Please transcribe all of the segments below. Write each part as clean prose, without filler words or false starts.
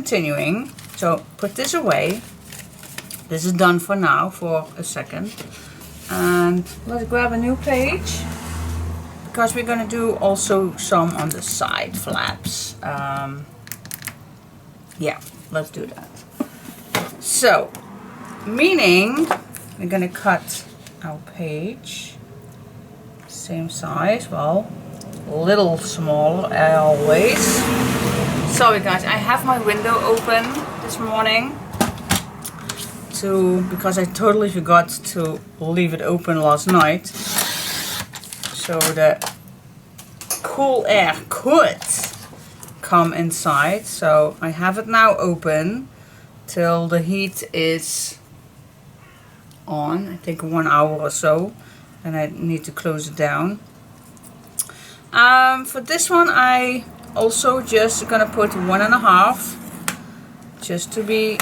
continuing. So put this away. This is done for now, for a second. And let's grab a new page, because we're going to do also some on the side flaps. Yeah, let's do that. So, meaning we're going to cut our page, same size, well, a little smaller always. Sorry guys, I have my window open this morning because I totally forgot to leave it open last night, so the cool air could come inside. So I have it now open till the heat is on, I think 1 hour or so, and I need to close it down. For this one I also just gonna put 1.5, just to be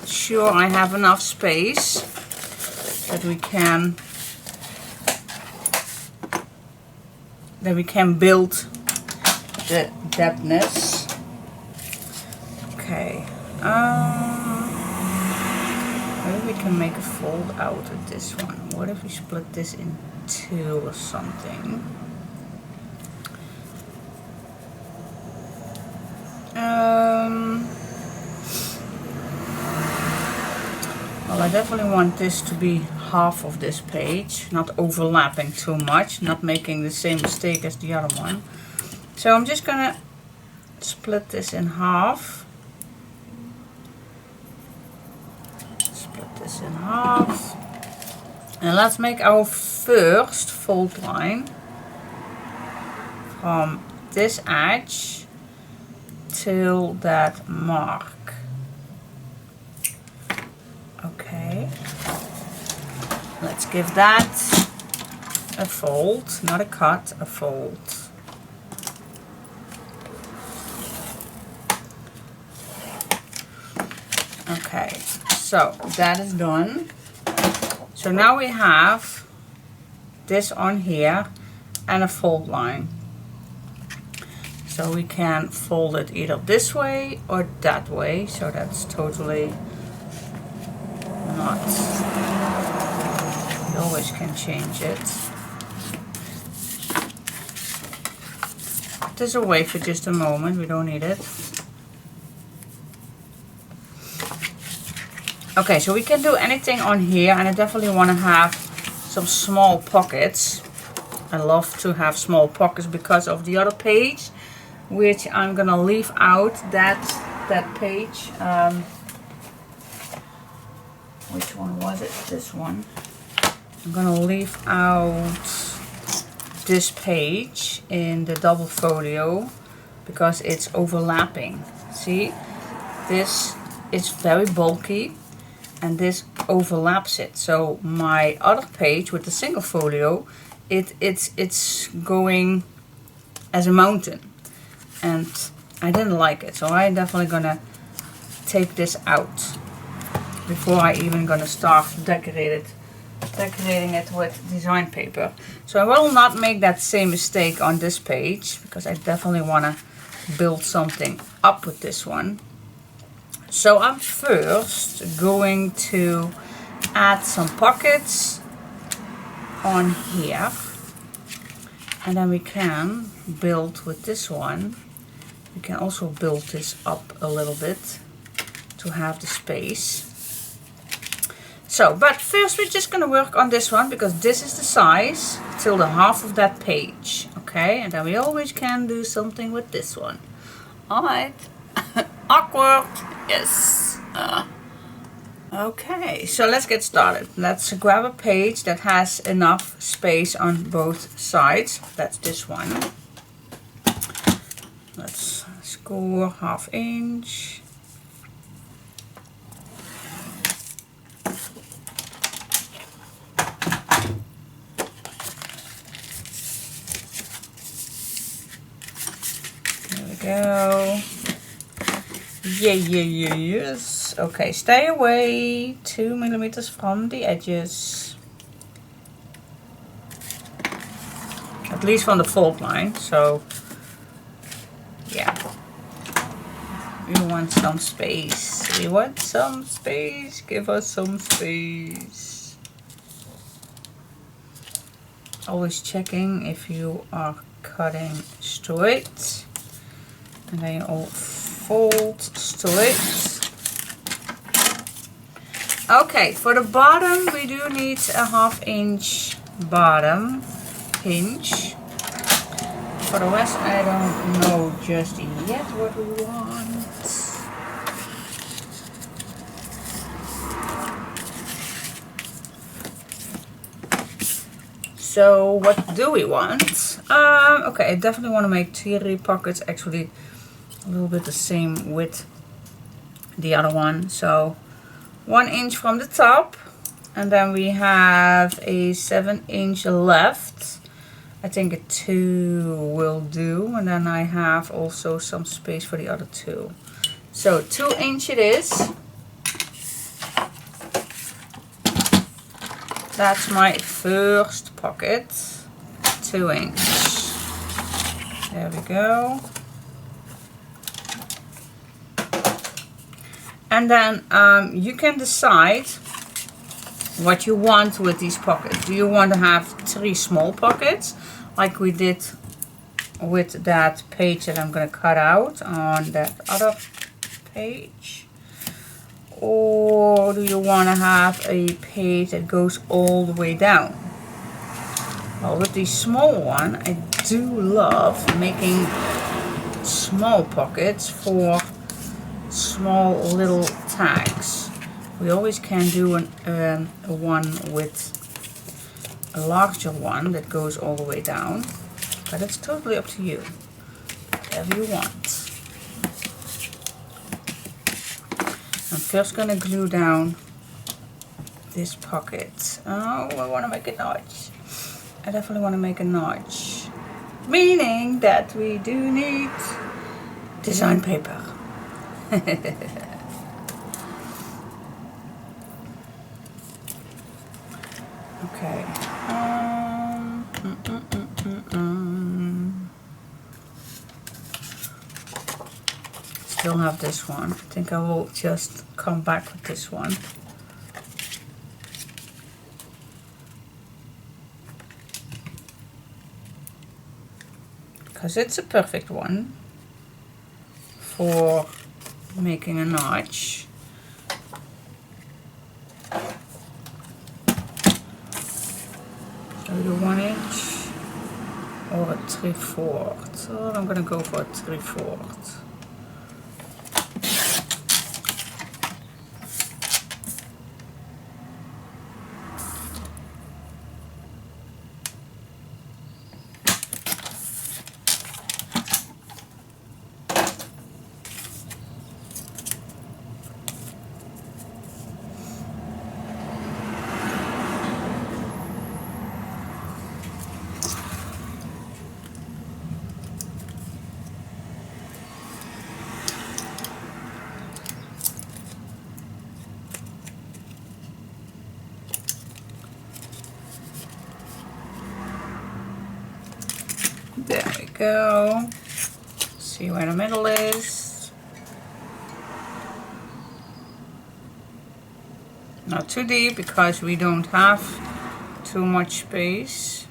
sure I have enough space that we can build the depthness. Okay, maybe we can make a fold out of this one. What if we split this in 2 or something? Well, I definitely want this to be half of this page, not overlapping too much, not making the same mistake as the other one. So I'm just gonna split this in half. Split this in half. And let's make our first fold line from this edge till that mark. Okay, let's give that a fold, not a cut, a fold. Okay, so that is done. So now we have this on here and a fold line. So we can fold it either this way or that way, so that's totally not, you always can change it. Put this away for just a moment, we don't need it. Okay, so we can do anything on here, and I definitely want to have some small pockets. I love to have small pockets because of the other page, which I'm gonna leave out that page. Which one was it? This one. I'm gonna leave out this page in the double folio because it's overlapping. See, this is very bulky and this overlaps it. So my other page with the single folio, it's going as a mountain, and I didn't like it, so I'm definitely gonna take this out before I even gonna start decorating it with design paper. So I will not make that same mistake on this page, because I definitely want to build something up with this one. So I'm first going to add some pockets on here, and then we can build with this one. We can also build this up a little bit to have the space. So, but first we're just going to work on this one, because this is the size till the half of that page. Okay, and then we always can do something with this one. Alright. Awkward. Yes. Okay, so let's get started. Let's grab a page that has enough space on both sides. That's this one. Let's score 1/2 inch. Go. Yes. Okay, stay away 2 millimeters from the edges. At least from the fold line, so yeah. We want some space. We want some space. Give us some space. Always checking if you are cutting straight. And then you all fold straight. Okay, for the bottom we do need a 1/2 inch bottom pinch. For the rest I don't know just yet what we want. So what do we want? Okay, I definitely want to make 3 pockets, actually a little bit the same with the other one. So 1 inch from the top, and then we have a 7 inch left. I think a 2 will do, and then I have also some space for the other 2. So 2 inch it is. That's my first pocket. 2 inch. There we go. And then you can decide what you want with these pockets. Do you want to have 3 small pockets like we did with that page that I'm going to cut out on that other page? Or do you want to have a page that goes all the way down? Well, with the small one, I do love making small pockets for small little tags. We always can do a one with a larger one that goes all the way down, but it's totally up to you, whatever you want. I'm first gonna glue down this pocket. Oh, I want to make a notch. I definitely want to make a notch, meaning that we do need design paper. Okay. Still have this one. I think I will just come back with this one. Because it's a perfect one for making a notch. So the 1 inch or a 3/4. So I'm gonna go for a 3/4. There we go. See where the middle is. Not too deep because we don't have too much space.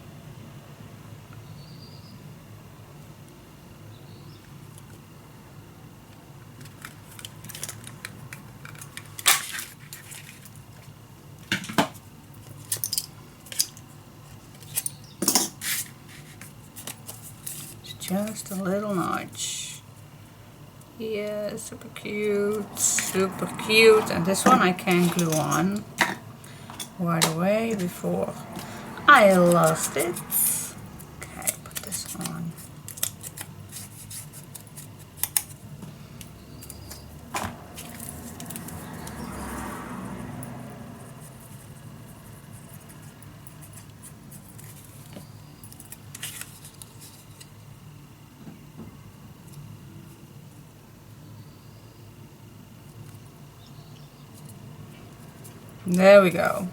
Just a little notch. Yeah, super cute, super cute. And this one I can glue on right away before I lost it. Okay, put this on. There we go.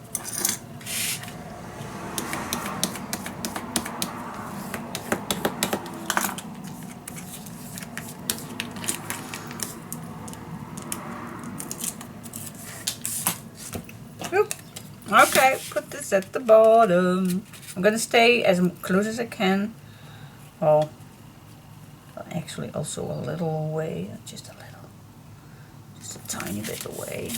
Okay, put this at the bottom. I'm gonna stay as close as I can. Well, actually also a little away, just a tiny bit away.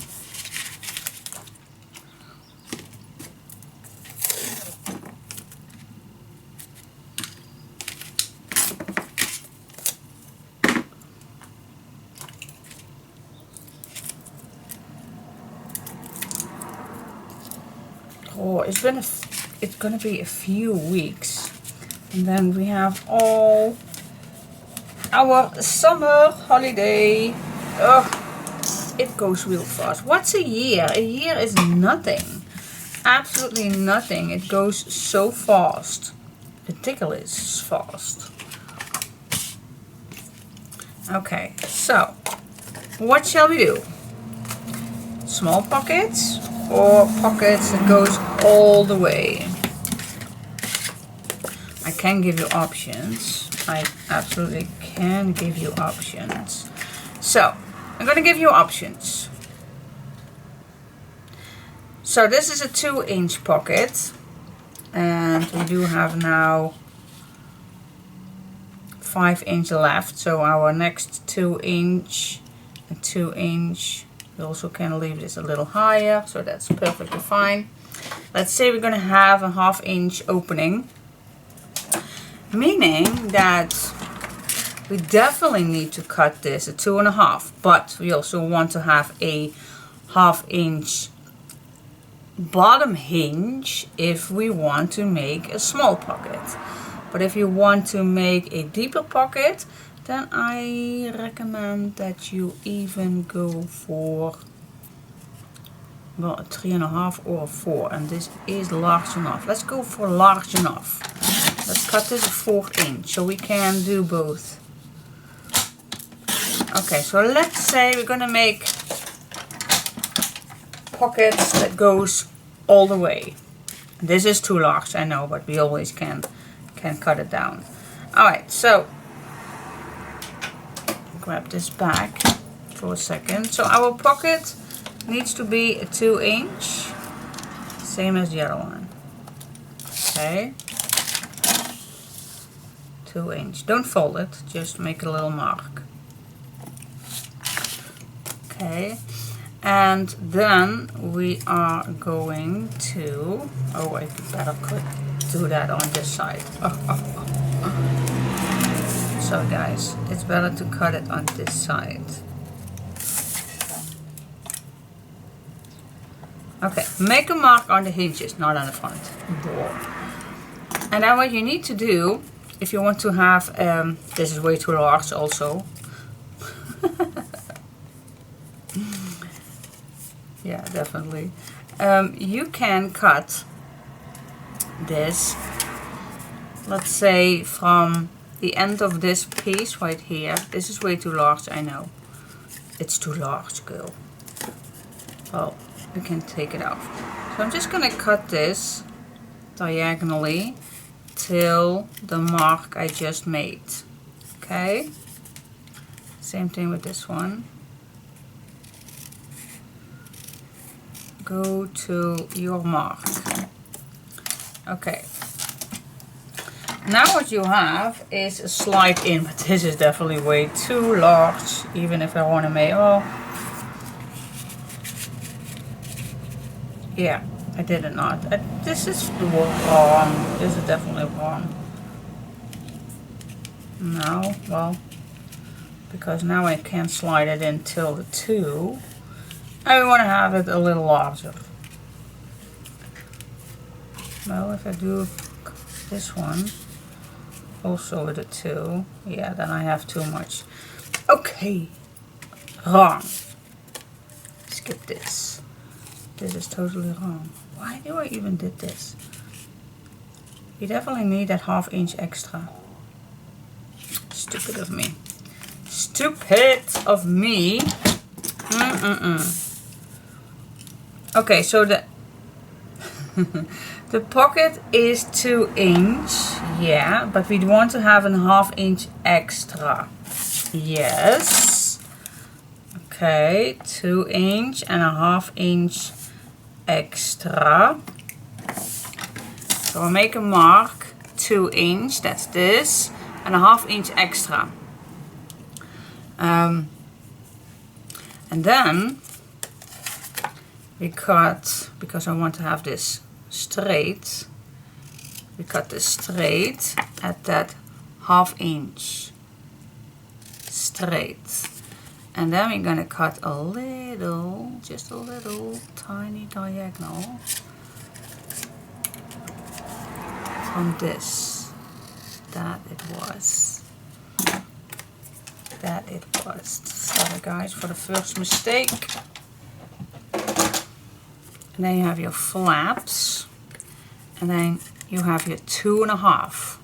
Oh, it's gonna be a few weeks, and then we have all our summer holiday. Oh, it goes real fast. What's a year? A year is nothing. Absolutely nothing. It goes so fast. Ridiculous fast. Okay, so what shall we do? Small pockets or pockets that goes all the way? I can give you options. I absolutely can give you options. So I'm going to give you options. So this is a 2-inch pocket, and we do have now 5-inch left. So our next 2-inch and 2-inch, we also can leave this a little higher, so that's perfectly fine. Let's say we're going to have a 1/2-inch opening, meaning that we definitely need to cut this at 2.5, but we also want to have a 1/2-inch bottom hinge if we want to make a small pocket. But if you want to make a deeper pocket, then I recommend that you even go for, well, a 3.5 or a 4, and this is large enough. Let's go for large enough. Let's cut this a 4-inch so we can do both. Okay, so let's say we're gonna make pockets that goes all the way. This is too large, I know, but we always can cut it down. Alright, so grab this back for a second. So our pocket needs to be a 2-inch, same as the other one. Okay, 2-inch. Don't fold it, just make a little mark. Okay, and then we are going to, oh, I better do that on this side. So guys, it's better to cut it on this side. Okay, make a mark on the hinges, not on the front door. And then what you need to do, if you want to have, this is way too large also. Yeah, definitely. You can cut this, let's say from the end of this piece right here. This is way too large, I know. It's too large, girl. Well, you can take it off. So I'm just gonna cut this diagonally till the mark I just made. Okay? Same thing with this one. Go to your mark. Okay. Now what you have is a slide in, but this is definitely way too large, even if I want to make, oh, yeah, I did it not. This is wrong. This is definitely wrong. No, well, because now I can slide it in till the 2. I want to have it a little larger. Well, if I do this one also with a 2, yeah, then I have too much. Okay, wrong. Skip this. This is totally wrong. Why do I even did this? You definitely need that 1/2 inch extra. Stupid of me. Stupid of me. Okay, so the the pocket is 2 inch, yeah, but we want to have a 1/2 inch extra. Yes. Okay, 2 inch and a 1/2 inch extra. So I make a mark 2 inch, that's this, and a 1/2 inch extra. And then we cut, because I want to have this straight, we cut this straight at that 1/2 inch straight. And then we're gonna cut a little, just a little tiny diagonal from this. That it was. Sorry guys for the first mistake. And then you have your flaps. And then you have your 2.5.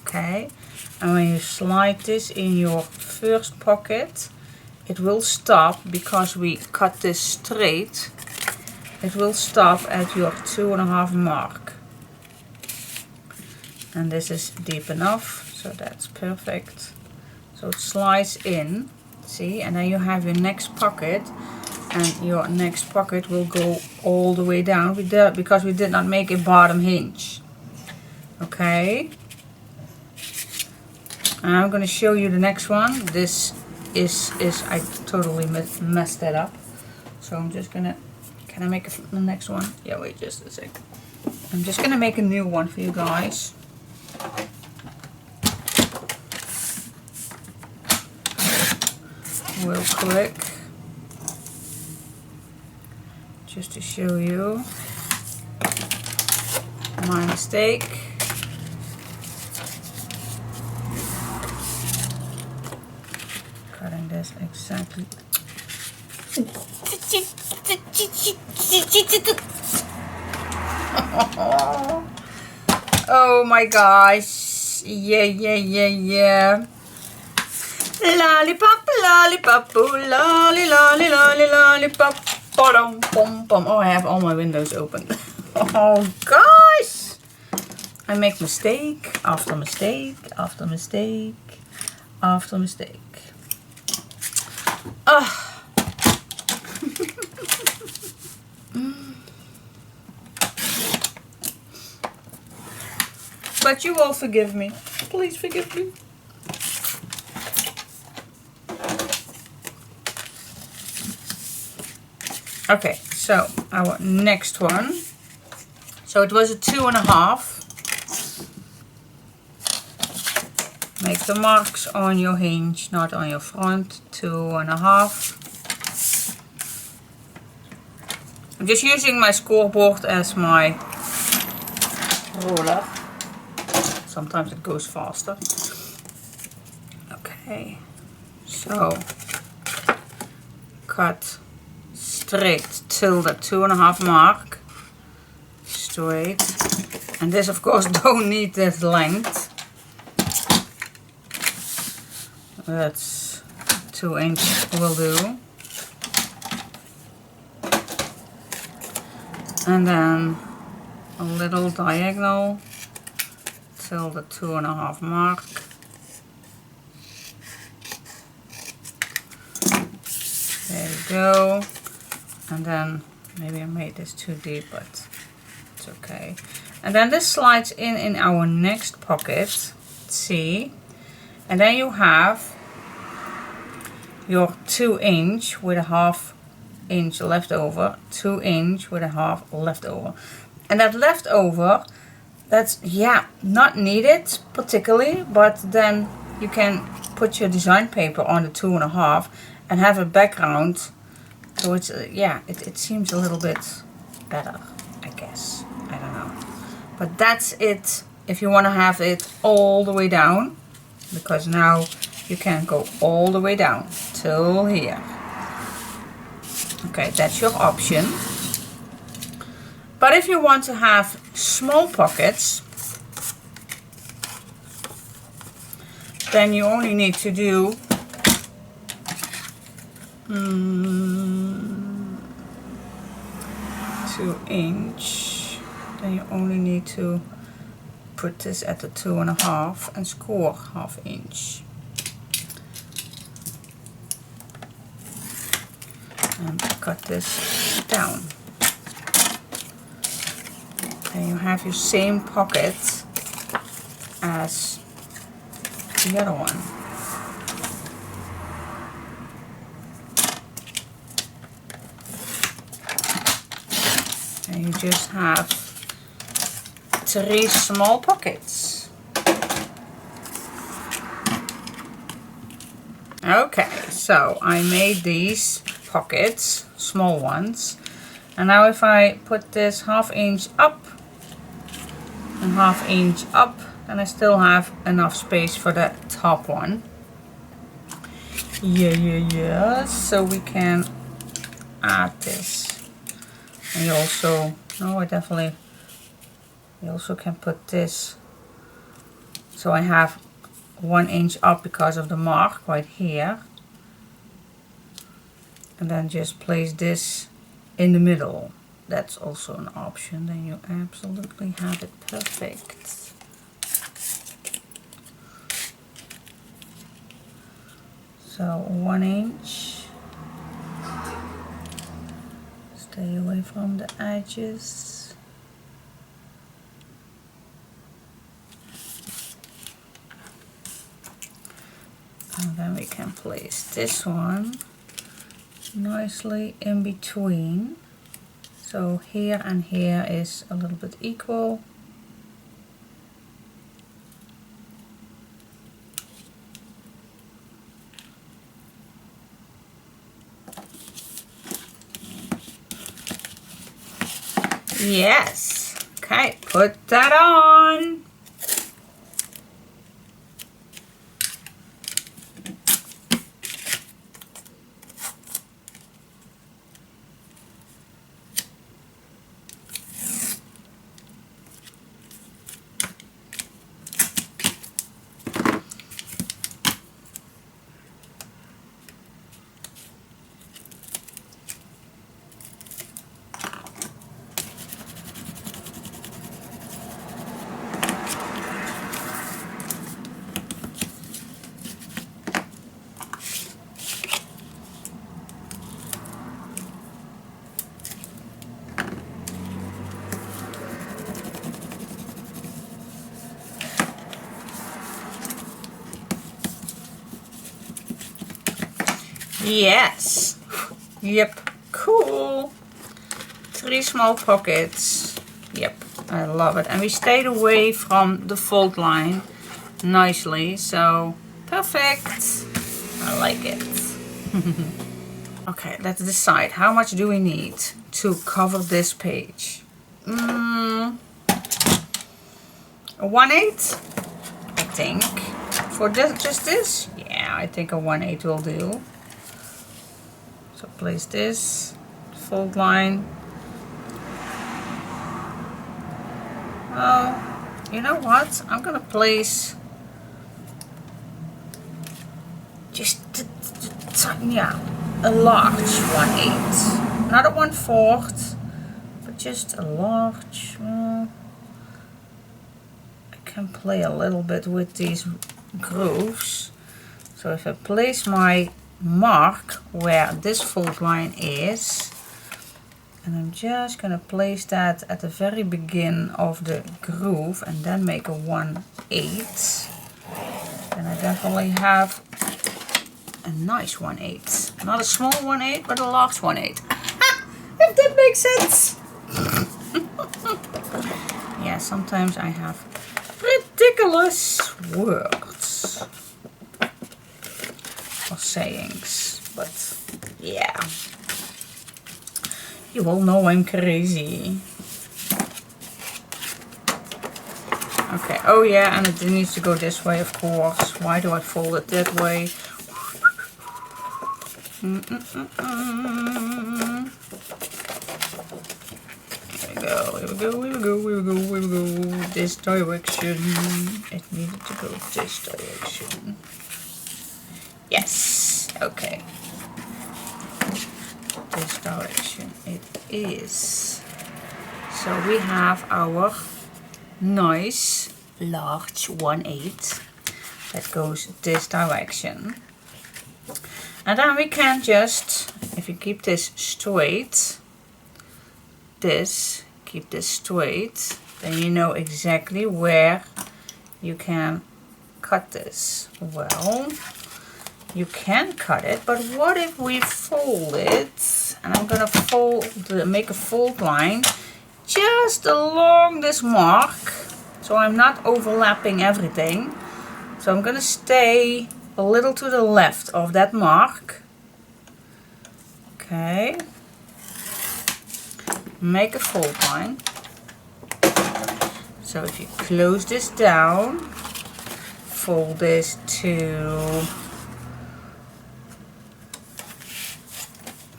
Okay. And when you slide this in your first pocket, it will stop, because we cut this straight. It will stop at your 2.5 mark. And this is deep enough, so that's perfect. So it slides in, see, and then you have your next pocket, and your next pocket will go all the way down because we did not make a bottom hinge. Okay. And I'm going to show you the next one. This is I totally messed that up. So I'm just gonna, can I make the next one? Yeah, wait just a sec. I'm just gonna make a new one for you guys. Real quick, just to show you my mistake. Cutting this exactly. Oh my gosh, yeah. Lollipop, lollipop, lollipop, pom pom pom. Oh, I have all my windows open. Oh gosh, I make mistake after mistake after mistake after mistake. But you will forgive me. Please forgive me. Okay, so our next one. So it was a 2.5. Make the marks on your hinge, not on your front. 2.5. I'm just using my scoreboard as my ruler. Sometimes it goes faster. Okay, so cut straight till the 2.5 mark. Straight. And this of course don't need this length. That's 2 inch will do. And then a little diagonal till the 2.5 mark. There you go. And then maybe I made this too deep, but it's okay. And then this slides in our next pocket. See? And then you have your 2 inch with a 1/2 inch left over, 2 inch with a 1/2 left over. And that leftover, that's, yeah, not needed particularly, but then you can put your design paper on the 2.5 and have a background. So it's, yeah, it seems a little bit better, I guess. I don't know. But that's it if you want to have it all the way down, because now you can go all the way down till here. Okay, that's your option. But if you want to have small pockets, then you only need to do 2 inch. Then you only need to put this at the 2.5 and score 1/2 inch. And cut this down. Then you have your same pocket as the other one. And you just have 3 small pockets. Okay, so I made these pockets, small ones. And now if I put this 1/2 inch up and 1/2 inch up, then I still have enough space for the top one. Yeah. So we can add this. And you also, no, I definitely, you also can put this. So I have 1 inch up because of the mark right here. And then just place this in the middle. That's also an option. Then you absolutely have it perfect. So 1 inch. Stay away from the edges. And then we can place this one nicely in between. So here and here is a little bit equal. Yes. Okay, put that on. Yes. Yep. Cool. 3 small pockets. Yep. I love it. And we stayed away from the fold line nicely. So perfect. I like it. Okay, let's decide. How much do we need to cover this page? 1/8, I think. For this, just this? Yeah, I think a 1/8 will do. So place this fold line. Oh, you know what? I'm gonna place just yeah, a large 1/8, not a 1/4, but just a large. I can play a little bit with these grooves. So if I place my mark where this fold line is, and I'm just gonna place that at the very beginning of the groove and then make a 1/8, then I definitely have a nice 1/8. Not a small 1/8, but a large 1/8. If that makes sense. Yeah, sometimes I have ridiculous words or sayings, but yeah, you all know I'm crazy. Okay, oh yeah, and it needs to go this way, of course. Why do I fold it that way? Here we go. This direction. It needed to go this direction. Yes, okay. This direction it is. So we have our nice large 1/8 that goes this direction. And then we can just, if you keep this straight, keep this straight, then you know exactly where you can cut this. Well, you can cut it, but what if we fold it? And I'm gonna make a fold line just along this mark, so I'm not overlapping everything. So I'm gonna stay a little to the left of that mark. Okay. Make a fold line. So if you close this down, fold this to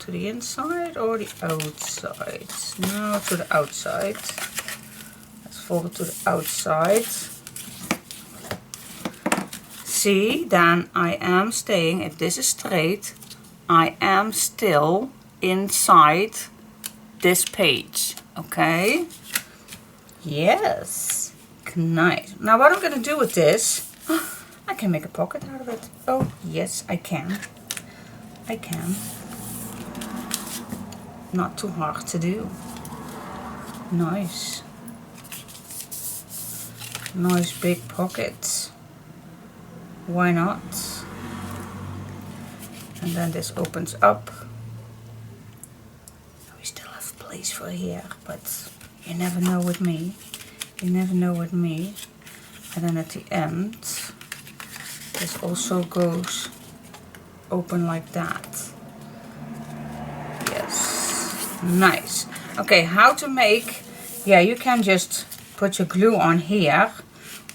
the inside or the outside? No, to the outside. Let's fold it to the outside. See, then I am staying, if this is straight, I am still inside this page, okay? Yes, nice. Now what I'm gonna do with this, I can make a pocket out of it. Oh, yes, I can. I can. Not too hard to do. Nice. Nice big pocket. Why not? And then this opens up. We still have place for here, but you never know with me. You never know with me. And then at the end, this also goes open like that. Yes, nice. Okay, how to make, yeah, you can just put your glue on here,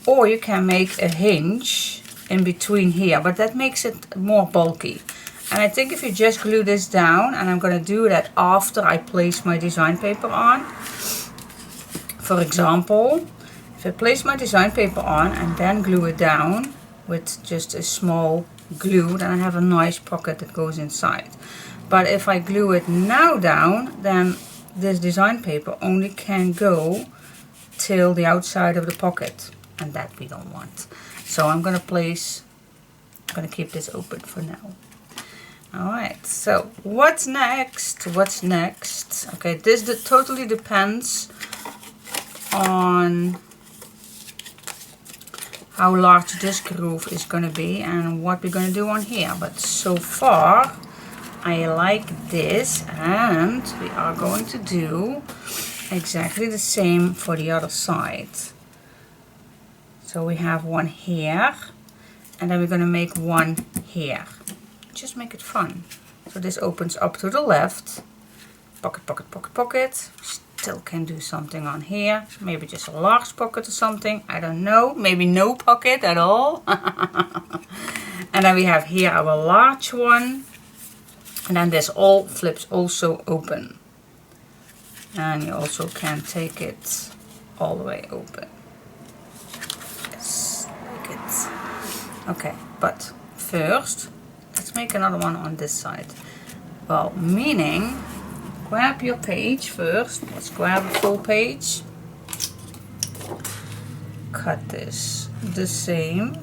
or you can make a hinge in between here, but that makes it more bulky. And I think if you just glue this down, and I'm going to do that after I place my design paper on. For example, if I place my design paper on and then glue it down with just a small glue, then I have a nice pocket that goes inside. But if I glue it now down, then this design paper only can go till the outside of the pocket, and that we don't want. So I'm going to keep this open for now. Alright, so what's next? What's next? Okay, this totally depends on how large this groove is going to be and what we're going to do on here. But so far, I like this, and we are going to do exactly the same for the other side. So we have one here, and then we're going to make one here. Just make it fun. So this opens up to the left. Pocket, pocket, pocket, pocket. Still can do something on here. Maybe just a large pocket or something. I don't know. Maybe no pocket at all. And then we have here our large one. And then this all flips also open. And you also can take it all the way open. Yes, like it. Okay, but first, let's make another one on this side. Well, meaning, grab your page first. Let's grab a full page. Cut this the same.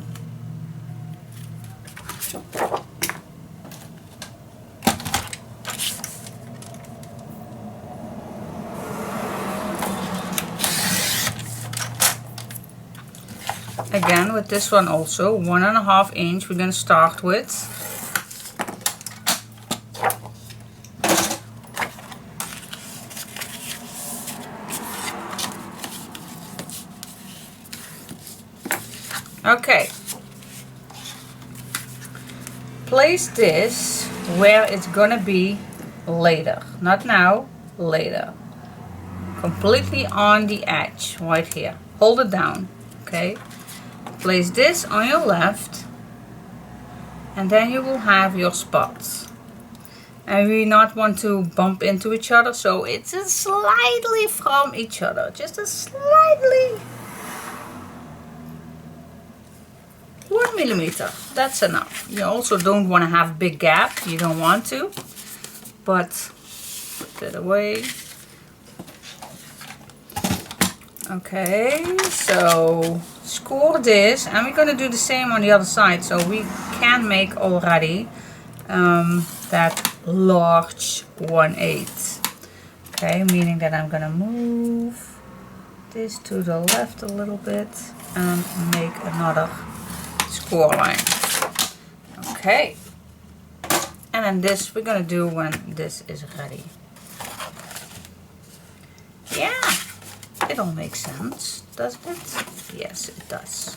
Again, with this one also, 1.5 inch we're going to start with. Okay. Place this where it's going to be later. Not now, later. Completely on the edge, right here. Hold it down, okay? Place this on your left, and then you will have your spots. And we not want to bump into each other, so it's a slightly from each other. Just a slightly. 1 millimeter, that's enough. You also don't want to have a big gap, you don't want to. But put that away. Okay, so score this, and we're going to do the same on the other side, so we can make already that large 1/8. Okay, meaning that I'm going to move this to the left a little bit and make another score line. Okay. And then this we're gonna do when this is ready. Yeah, it all makes sense, doesn't it? Yes, it does.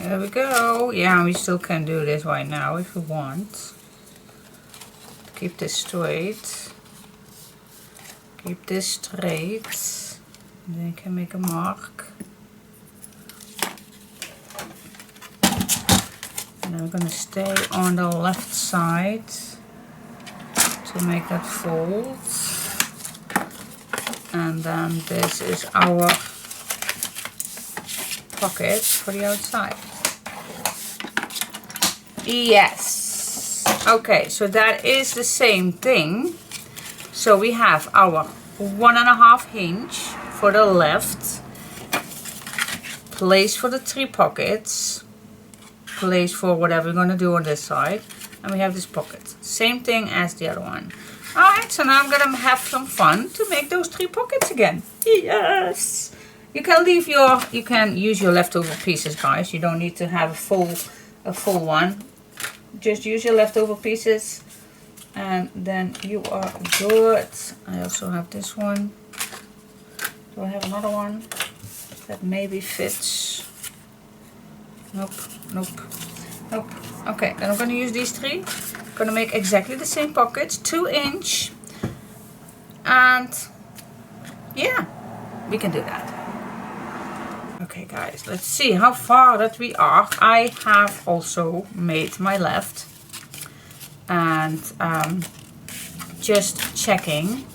There we go. Yeah, we still can do this right now if we want. Keep this straight. Keep this straight. And then you can make a mark. And then we're going to stay on the left side to make that fold. And then this is our pocket for the outside. Yes. Okay, so that is the same thing. So we have our 1.5 inch for the left, place for the 3 pockets, place for whatever we're going to do on this side, and we have this pocket. Same thing as the other one. Alright, so now I'm going to have some fun to make those 3 pockets again. Yes! You can use your leftover pieces, guys. You don't need to have a full one. Just use your leftover pieces and then you are good. I also have this one. Do I have another one that maybe fits? Nope, nope, nope. Okay, then I'm going to use these 3. I'm going to make exactly the same pockets, 2 inch. And yeah, we can do that. Okay guys, let's see how far that we are. I have also made my left and just checking.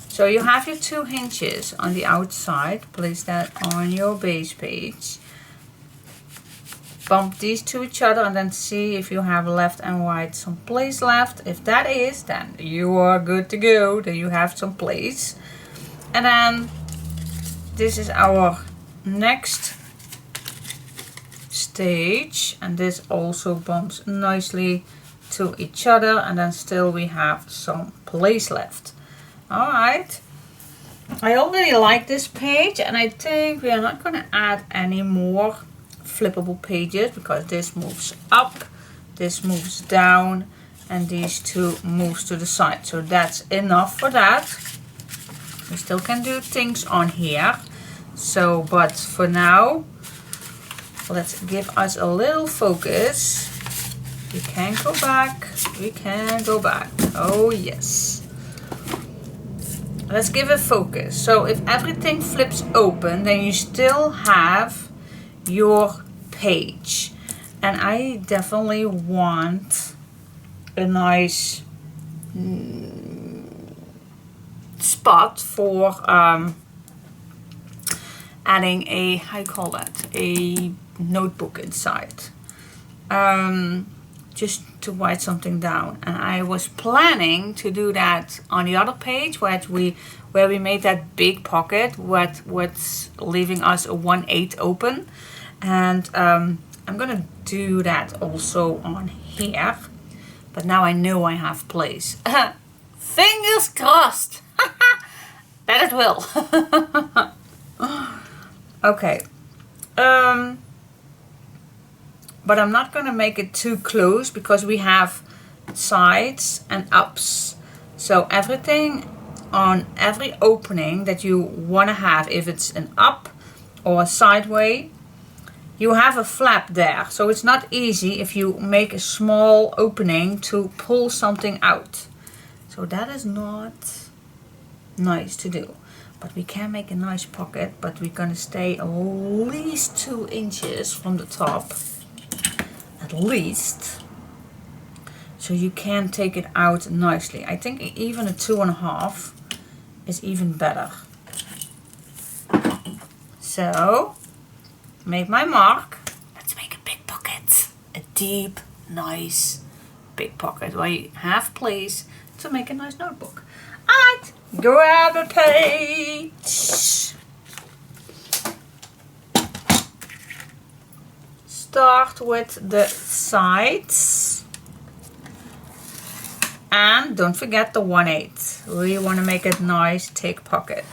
So you have your 2 hinges on the outside. Place that on your base page. Bump these to each other and then see if you have left and right some place left. If that is, then you are good to go. Then you have some place. And then this is our next stage, and this also bumps nicely to each other, and then still we have some place left. Alright, I already like this page, and I think we are not going to add any more flippable pages because this moves up, this moves down, and these 2 moves to the side. So that's enough for that. We still can do things on here. So, but for now, let's give us a little focus. We can go back. We can go back. Oh, yes. Let's give it focus. So if everything flips open, then you still have your page. And I definitely want a nice spot for adding a, how you call that, a notebook inside, just to write something down. And I was planning to do that on the other page where we made that big pocket what's leaving us a 1/8 open, and I'm gonna do that also on here, but now I know I have place. Fingers crossed that it will. Okay, but I'm not going to make it too close because we have sides and ups. So everything on every opening that you want to have, if it's an up or a sideway, you have a flap there. So it's not easy if you make a small opening to pull something out. So that is not nice to do. But we can make a nice pocket, but we're gonna stay at least 2 inches from the top. At least. So you can take it out nicely. I think even a 2.5 is even better. So, make my mark. Let's make a big pocket. A deep, nice, big pocket where you have place to make a nice notebook. Alright, grab a page. Start with the sides. And don't forget the 1/8. We want to make it nice, thick pocket.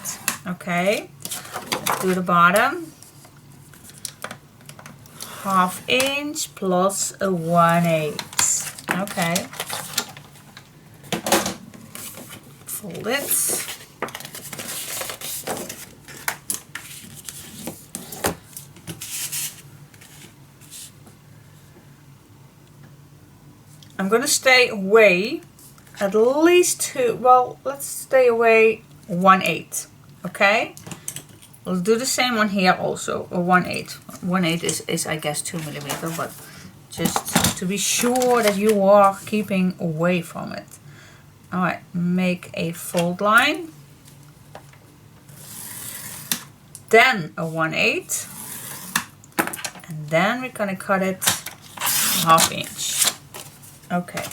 Okay, let's do the bottom. 1/2 inch plus a 1/8. Okay. Fold it. I'm going to stay away at least 2, well, let's stay away 1/8, okay? We'll do the same one here also, a 1/8. 1/8 is I guess 2 millimeter, but just to be sure that you are keeping away from it. Alright, make a fold line. Then a 1/8. And then we're gonna cut it 1/2 inch. Okay.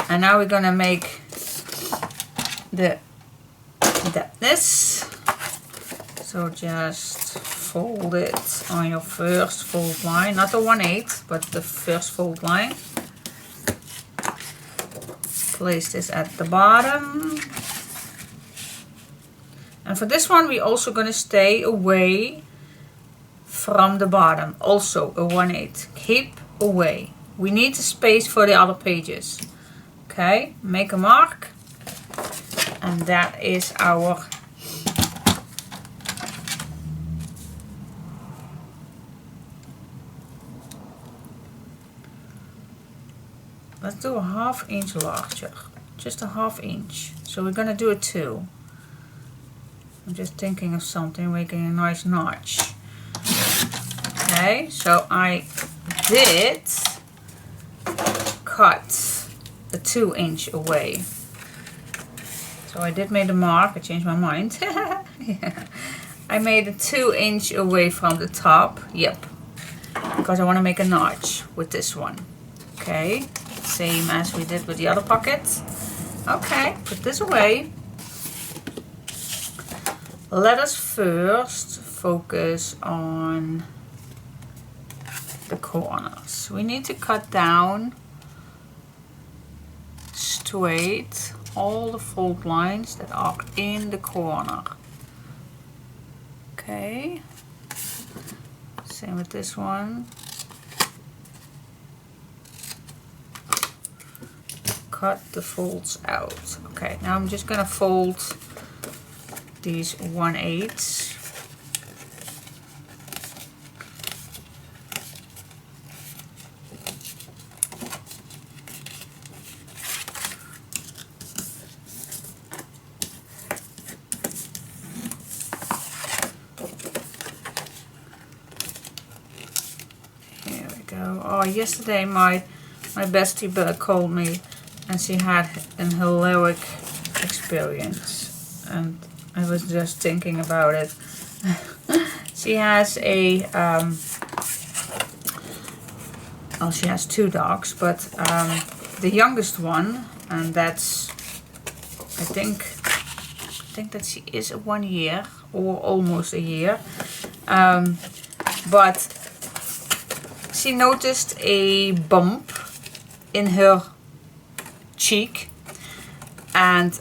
And now we're gonna make the depthness. So just fold it on your first fold line, not the 1/8, but the first fold line. Place this at the bottom. And for this one we're also gonna stay away from the bottom, also a 1/8. Keep away. We need the space for the other pages. Okay, make a mark, and that is our let's do a 1/2 inch larger, just a 1/2 inch. So we're gonna do a 2. I'm just thinking of something, making a nice notch. Okay, so I did cut a 2 inch away. So I did make a mark, I changed my mind. Yeah. I made a 2 inch away from the top, yep, because I want to make a notch with this one. Okay, same as we did with the other pockets. Okay, put this away. Let us first focus on the corners. We need to cut down straight all the fold lines that are in the corner. Okay, same with this one. Cut the folds out. Okay, now I'm just gonna fold these 1/8. Oh, yesterday my bestie called me and she had an hilarious experience, and I was just thinking about it. She has a well, she has 2 dogs, but the youngest one, and that's I think that she is 1 year or almost a year, but she noticed a bump in her cheek, and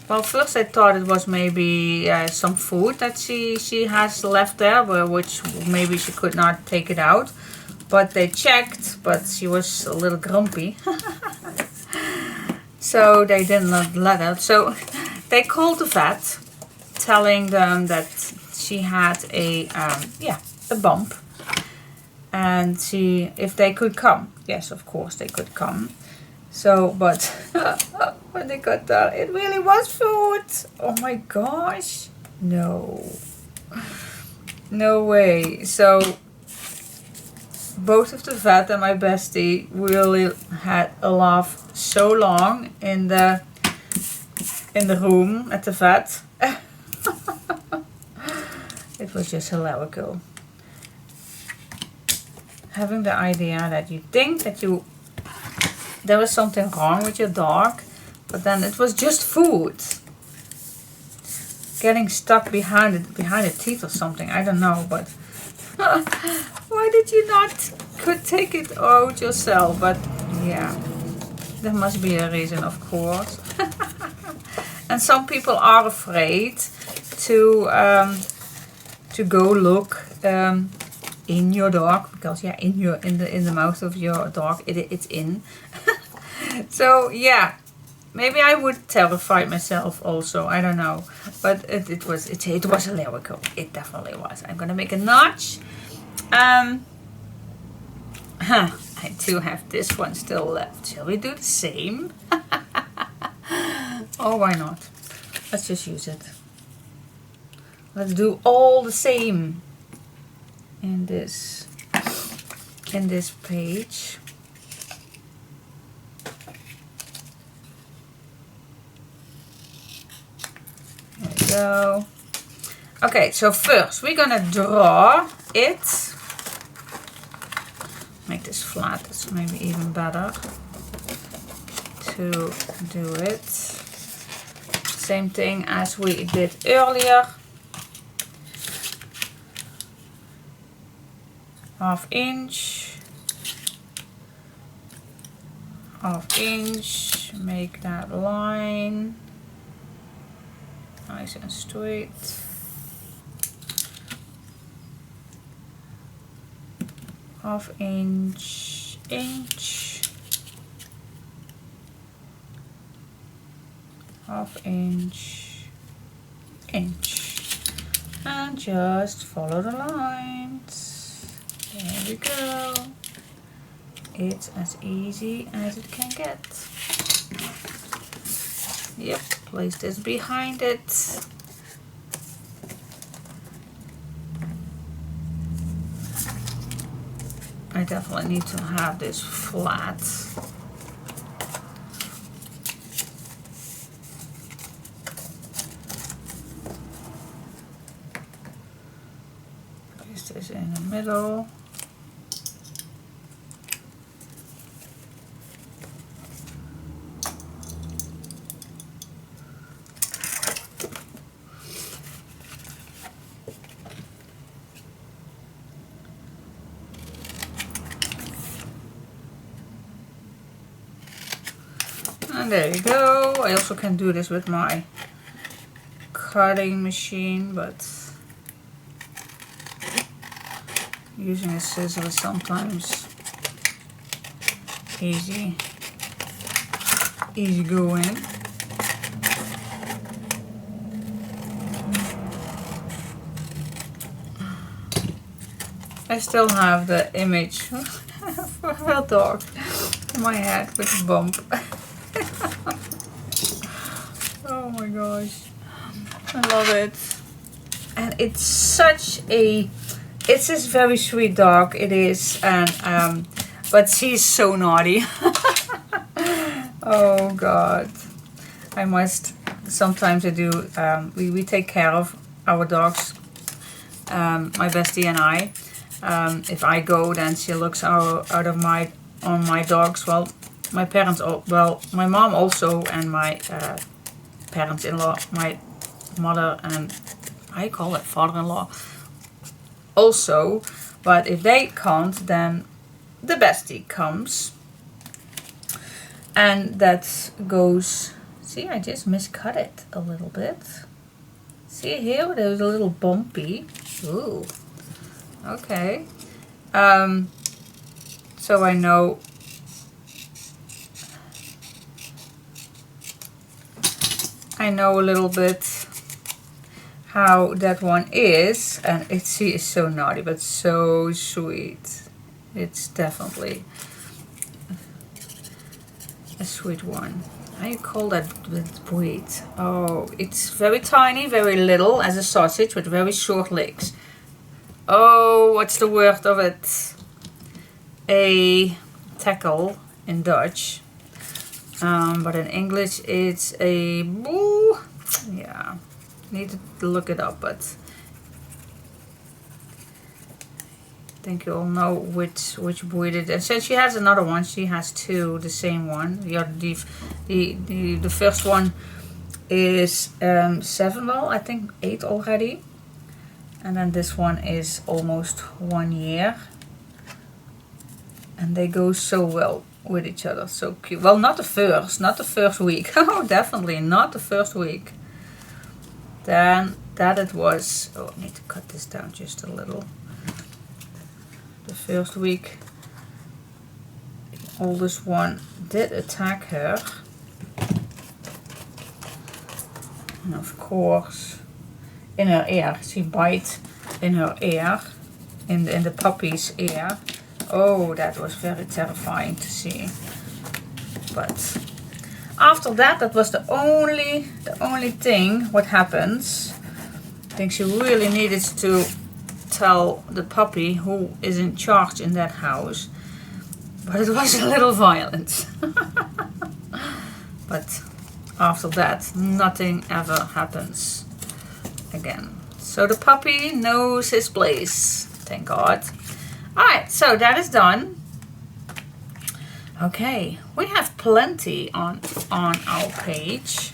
well, first I thought it was maybe some food that she has left there, which maybe she could not take it out, but they checked, but she was a little grumpy. So they didn't let her. So they called the vet, telling them that she had a bump. And see if they could come. Yes, of course they could come. So, but when they got that, it really was food. Oh my gosh. No. No way. So, both of the vet and my bestie really had a laugh so long in the room at the vet. It was just hilarious. Having the idea that you think that there was something wrong with your dog, but then it was just food getting stuck behind the teeth or something. I don't know, but why did you not could take it out yourself? But yeah, there must be a reason, of course. And some people are afraid to go look in your dog, because yeah, in the mouth of your dog it's in. So yeah, maybe I would terrify myself also. I don't know, but it was hilarious. It definitely was. I'm gonna make a notch. I do have this one still left. Shall we do the same? Oh, why not? Let's just use it. Let's do all the same in this page. There we go. Okay, so first we're gonna draw it. Make this flat, it's maybe even better to do it. Same thing as we did earlier. Half inch, make that line nice and straight. Half inch, half inch, and just follow the lines. There we go. It's as easy as it can get. Yep, place this behind it. I definitely need to have this flat. Place this in the middle. And there you go. I also can do this with my cutting machine, but using a scissor is sometimes easy going. I still have the image of a dog in my head with a bump. Oh my gosh, I love it. And it's such a, it's this very sweet dog, it is, and but she's so naughty. Oh god, I must, sometimes I do, we take care of our dogs, my bestie and I. If I go, then she looks out of on my dogs. Well, my parents, well, my mom also, and my parents-in-law, my mother and I call it father-in-law also. But if they can't, then the bestie comes, and that goes. See, I just miscut it a little bit. See here, there's a little bumpy. Ooh, okay. So I know a little bit how that one is, and she is so naughty but so sweet. It's definitely a sweet one. How you call that with breed? Oh, it's very tiny, very little, as a sausage with very short legs. Oh, what's the word of it? A tackle in Dutch. But in English it's a boo. Yeah, need to look it up, but I think you all know which breed it is. And since she has another one, she has two, the same one. The first one is 7, well, I think 8 already. And then this one is almost 1 year. And they go so well with each other, so cute. Well, not the first week. Oh, definitely not the first week. Then that it was, oh, I need to cut this down just a little. The first week, the oldest one did attack her. And of course, in her ear, she bite in her ear, in the puppy's ear. Oh, that was very terrifying to see. But after that, that was the only thing what happens. I think she really needed to tell the puppy who is in charge in that house. But it was a little violent. But after that, nothing ever happens again. So the puppy knows his place, thank God. Alright, so that is done. Okay, we have plenty on our page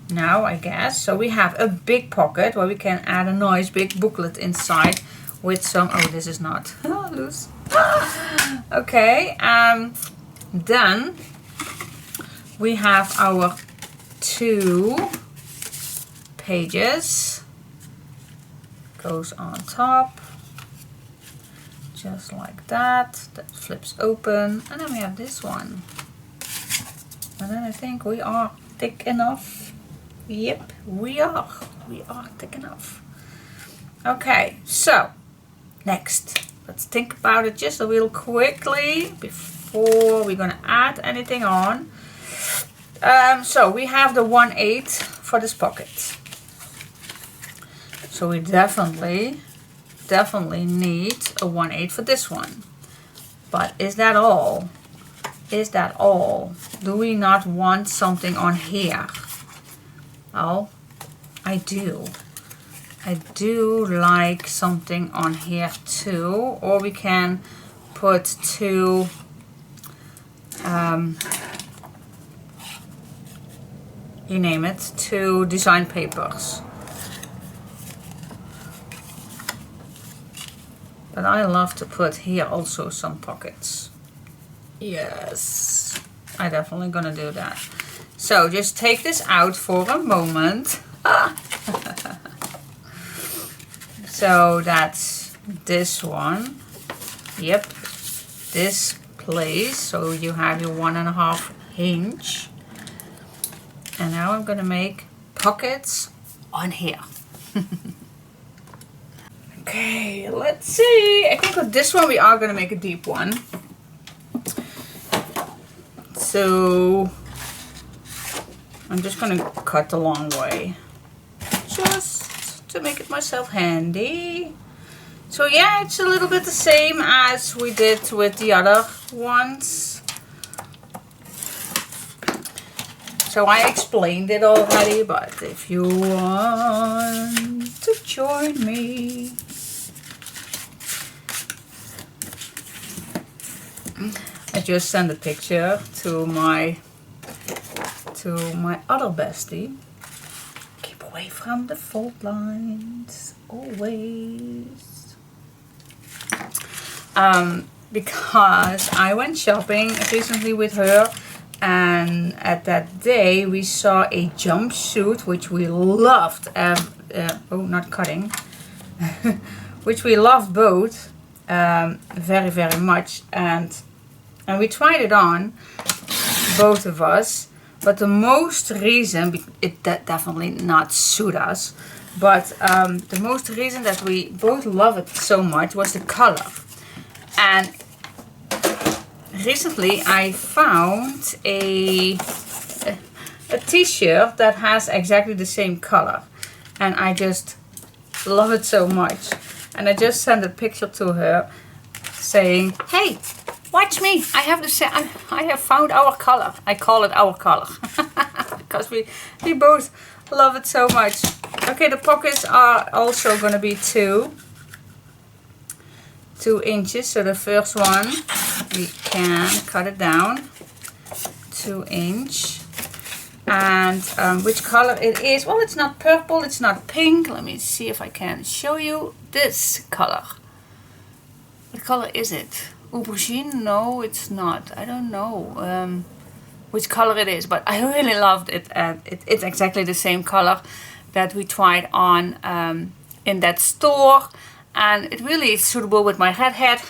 now, I guess. So we have a big pocket where we can add a nice big booklet inside with some, oh, this is not loose. Okay, then we have our 2 pages. Goes on top. Just like that. That flips open. And then we have this one. And then I think we are thick enough. Yep, we are. We are thick enough. Okay, so next. Let's think about it just a little quickly before we're going to add anything on. So we have the 1/8 for this pocket. So we definitely need a 1/8 for this one. But is that all? Is that all? Do we not want something on here? Well, I do. I do like something on here too. Or we can put 2 you name it, 2 design papers. But I love to put here also some pockets. Yes, I'm definitely gonna do that. So just take this out for a moment. So that's this one. Yep, this place. So you have your 1.5 inch. And now I'm gonna make pockets on here. Okay, let's see. I think with this one we are going to make a deep one. So I'm just going to cut the long way. Just to make it myself handy. So yeah, it's a little bit the same as we did with the other ones. So I explained it already, but if you want to join me. I just sent a picture to my other bestie. Keep away from the fault lines, always. Because I went shopping recently with her, and at that day we saw a jumpsuit which we loved. Oh, not cutting. Which we loved both very, very much, and we tried it on, both of us. But the most reason, it definitely not suit us, but the most reason that we both love it so much was the color. And recently I found a t-shirt that has exactly the same color, and I just love it so much. And I just sent a picture to her saying, hey, watch me, I have found our color. I call it our color because we both love it so much. Okay, the pockets are also going to be 2 inches. So the first one, we can cut it down 2 inch. And which color it is? Well, it's not purple, it's not pink. Let me see if I can show you this color. What color is it? Aubergine? No, it's not. I don't know which color it is, but I really loved it. It's exactly the same color that we tried on in that store, and it really is suitable with my red hat.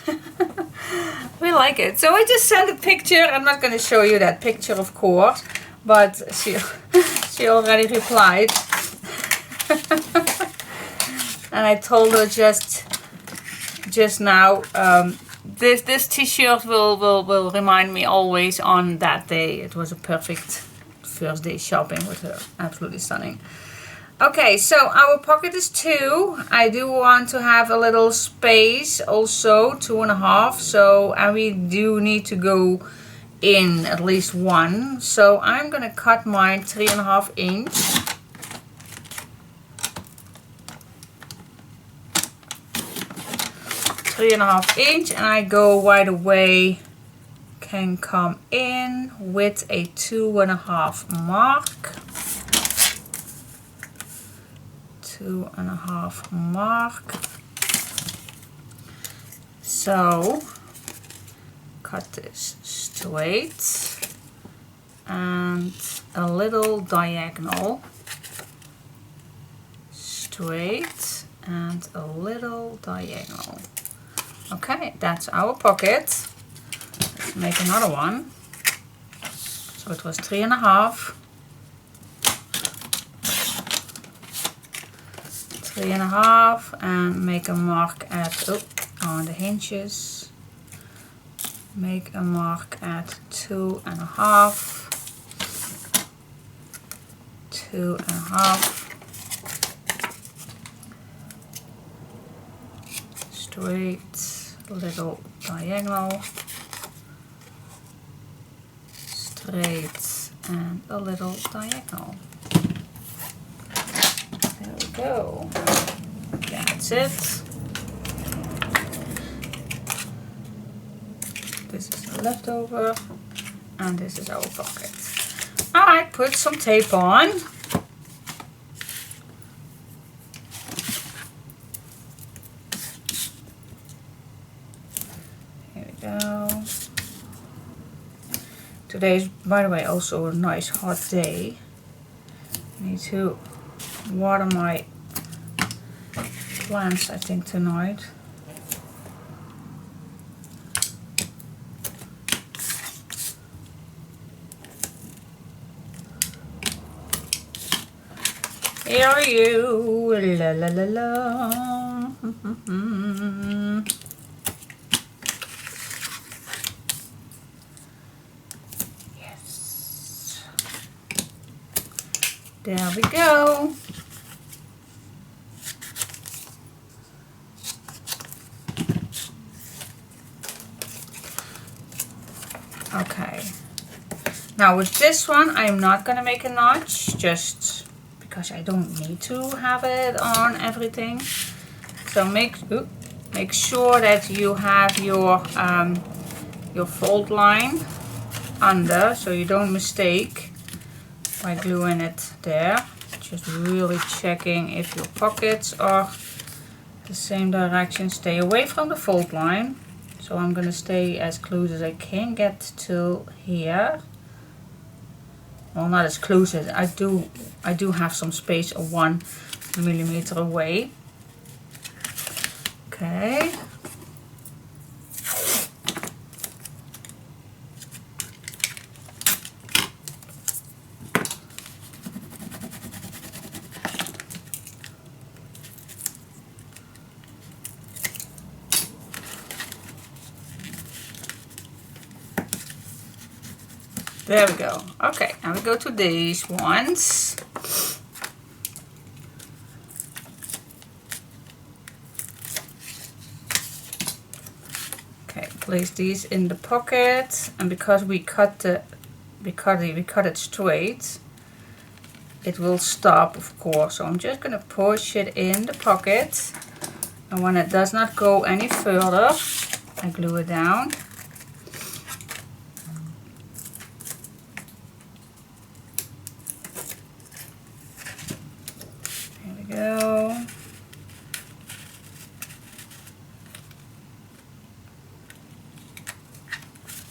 We like it. So I just sent a picture. I'm not going to show you that picture, of course, but she already replied. And I told her just now, this t-shirt will remind me always on that day. It was a perfect first day shopping with her. Absolutely stunning. Okay, so our pocket is 2. I do want to have a little space also, 2.5. So, and we do need to go in at least 1. So I'm gonna cut mine 3.5 inch. 3.5 inch, and I go right away, can come in with a 2.5 mark. 2.5 mark. So cut this straight and a little diagonal, straight and a little diagonal. Okay, that's our pocket. Let's make another one. So it was 3.5. 3.5, and make a mark at on the hinges. Make a mark at 2.5. 2.5. Straight, little diagonal. Straight and a little diagonal. There we go. That's it. This is the leftover, and this is our pocket. Alright, put some tape on. Here we go. Today is, by the way, also a nice hot day. I need to water my plants, I think, tonight. Here are you, la la la la. Yes. There we go. Okay. Now with this one, I'm not gonna make a notch, just because I don't need to have it on everything. So make sure that you have your fold line under, so you don't mistake by gluing it there. Just really checking if your pockets are the same direction. Stay away from the fold line. So I'm gonna stay as close as I can get to here. Well, not as close as I do have some space of 1 millimeter away. Okay. There we go. Okay, now we go to these ones. Okay, place these in the pocket, and because we cut it straight, it will stop, of course. So I'm just gonna push it in the pocket, and when it does not go any further, I glue it down. There we go.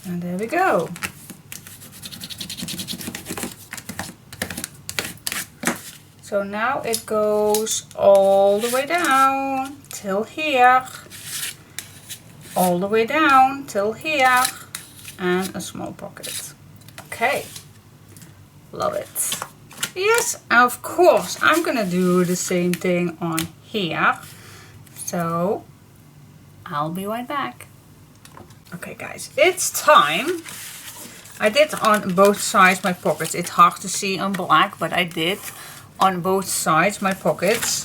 And there we go. So now it goes all the way down till here, all the way down till here, and a small pocket. Okay, love it. Yes, of course, I'm gonna do the same thing on here. So I'll be right back. Okay guys, it's time. I did on both sides my pockets. It's hard to see on black, but I did on both sides my pockets.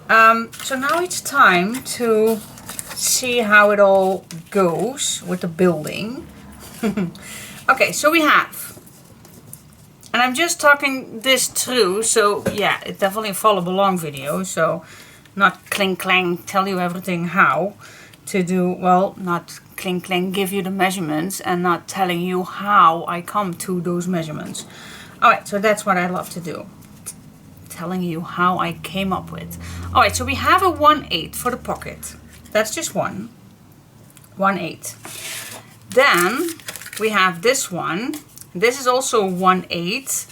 So now it's time to see how it all goes with the building. Okay, so we have, and I'm just talking this through, so yeah, it's definitely a follow along video, so not cling clang tell you everything how to do, well, not cling clang give you the measurements and not telling you how I come to those measurements. Alright, so that's what I love to do, telling you how I came up with. Alright, so we have a 1/8 for the pocket. That's just 1/8. Then we have this one. This is also 1/8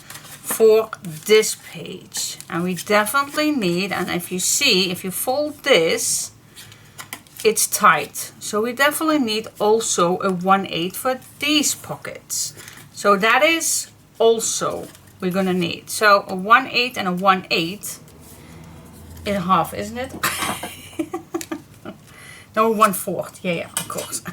for this page. And we definitely need, and if you see, if you fold this, it's tight. So we definitely need also a 1/8 for these pockets. So that is also we're gonna need. So a 1/8 and a 1/8 in half, isn't it? No, 1/4. Yeah, of course.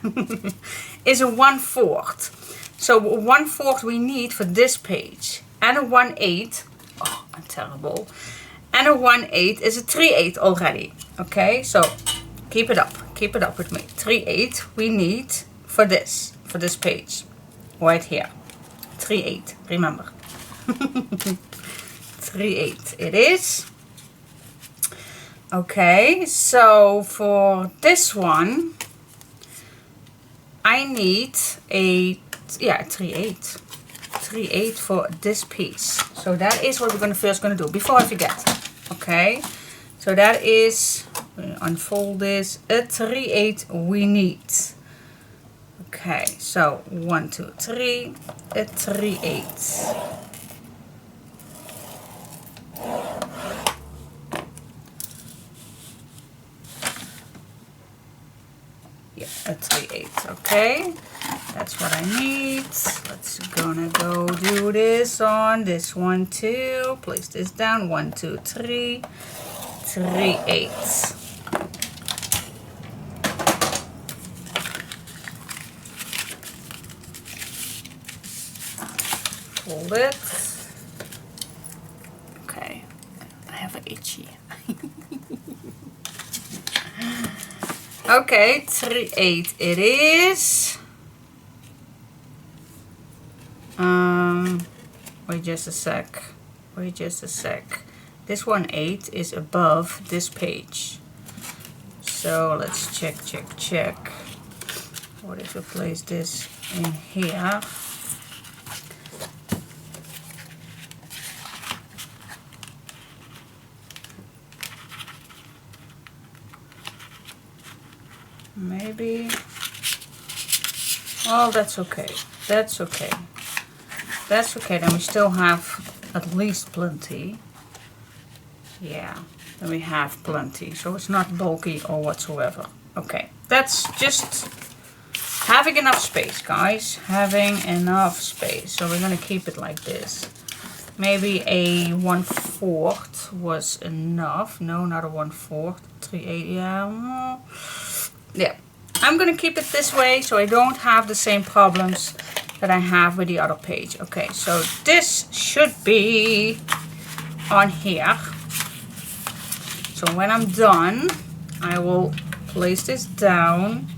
Is a 1/4. So a 1/4 we need for this page, and a 1/8. Oh, I'm terrible. And a 1/8 is a 3/8 already. Okay, so keep it up with me. 3/8 we need for this page, right here. 3/8. Remember. 3/8 it is. Okay, so for this one I need a 3/8. 3/8 for this piece. So that is what we're first gonna do before I forget. Okay, so that is, unfold this, a 3/8 we need. Okay, so 1, 2, 3, a 3/8. Yeah, a 3/8. Okay, that's what I need. Let's gonna go do this on this one too. Place this down. 1, 2, 3, 3/8. Fold it. Okay, I have an itchy. Okay, 3/8 it is. Wait just a sec. This 1/8 is above this page. So let's check. What if we place this in here? Maybe. Oh, that's okay. That's okay. Then we still have at least plenty. Yeah, then we have plenty. So it's not bulky or whatsoever. Okay, that's just having enough space, guys. Having enough space. So we're gonna keep it like this. Maybe a 1/4 was enough. No, not a 1/4. 3/8. Yeah. I'm gonna keep it this way so I don't have the same problems that I have with the other page. Okay, so this should be on here. So when I'm done, I will place this down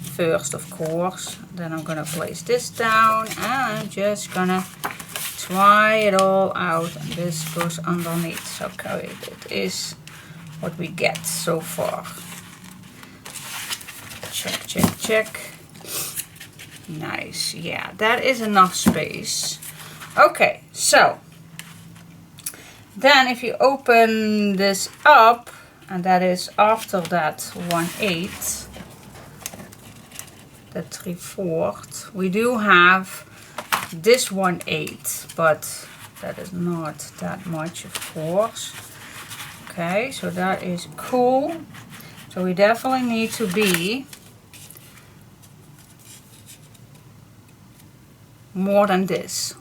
first, of course. Then I'm gonna place this down and I'm just gonna try it all out, and this goes underneath. Okay, it is what we get so far. Check, check, check. Nice. Yeah, that is enough space. Okay, so then if you open this up, and that is after that 1/8, the 3/4, we do have this 1/8, but that is not that much, of course. Okay, so that is cool. So we definitely need to be more than this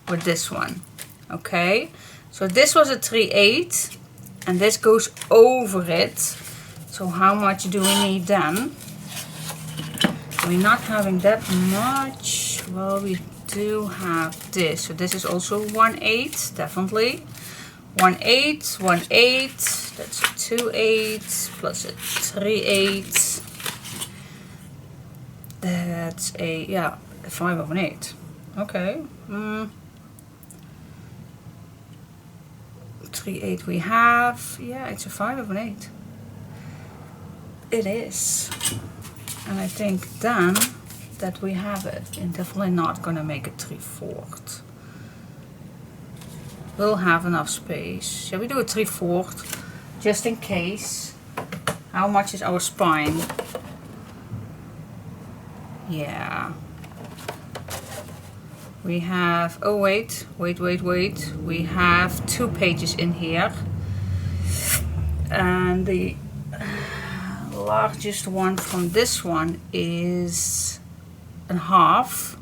with this one. Okay, so this was a 3/8 and this goes over it. So how much do we need then? We're not having that much. Well, we do have this. So this is also 1/8, definitely. 1/8, 1/8. That's a 2/8 plus a 3/8. That's a, yeah, a 5/8. Okay. 3/8 we have. Yeah, it's a 5/8. It is. And I think then that we have it. And definitely not gonna make it 3/4. We'll have enough space. Shall we do a 3/4 just in case? How much is our spine? Yeah. We have, oh wait. We have 2 pages in here. And the largest one from this one is a half.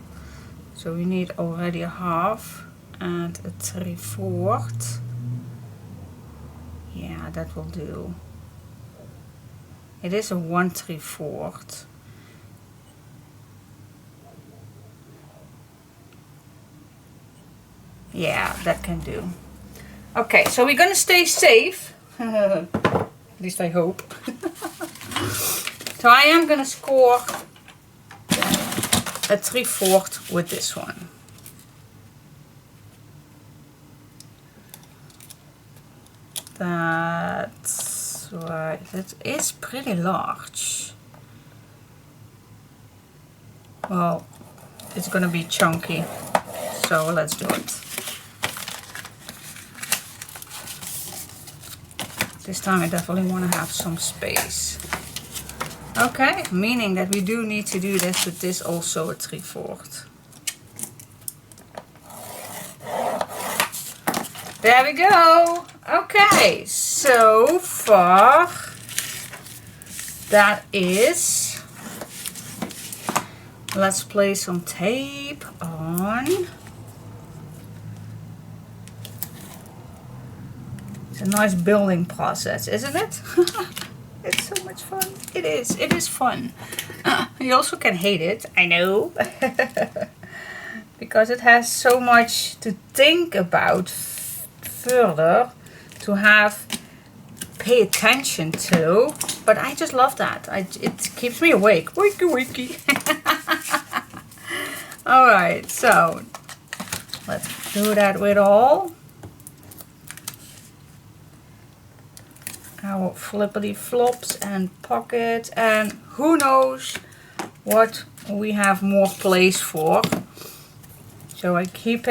So we need already a half and a 3/4. Yeah, that will do. It is a 1/3. Yeah, that can do. Okay, so we're gonna stay safe. At least I hope. So I am gonna score a 3/4 with this one. That's right. That is pretty large. Well, it's gonna be chunky, so let's do it. This time I definitely want to have some space. Okay, meaning that we do need to do this with this also a 3/4. There we go. Okay, so far that is. Let's place some tape on. It's a nice building process, isn't it? It's so much fun. It is. It is fun. You also can hate it, I know. Because it has so much to think about further, to have, pay attention to. But I just love that. It keeps me awake. Wakey, wakey. Alright, so let's do that with all our flippity flops and pockets, and who knows what we have more place for. So I kept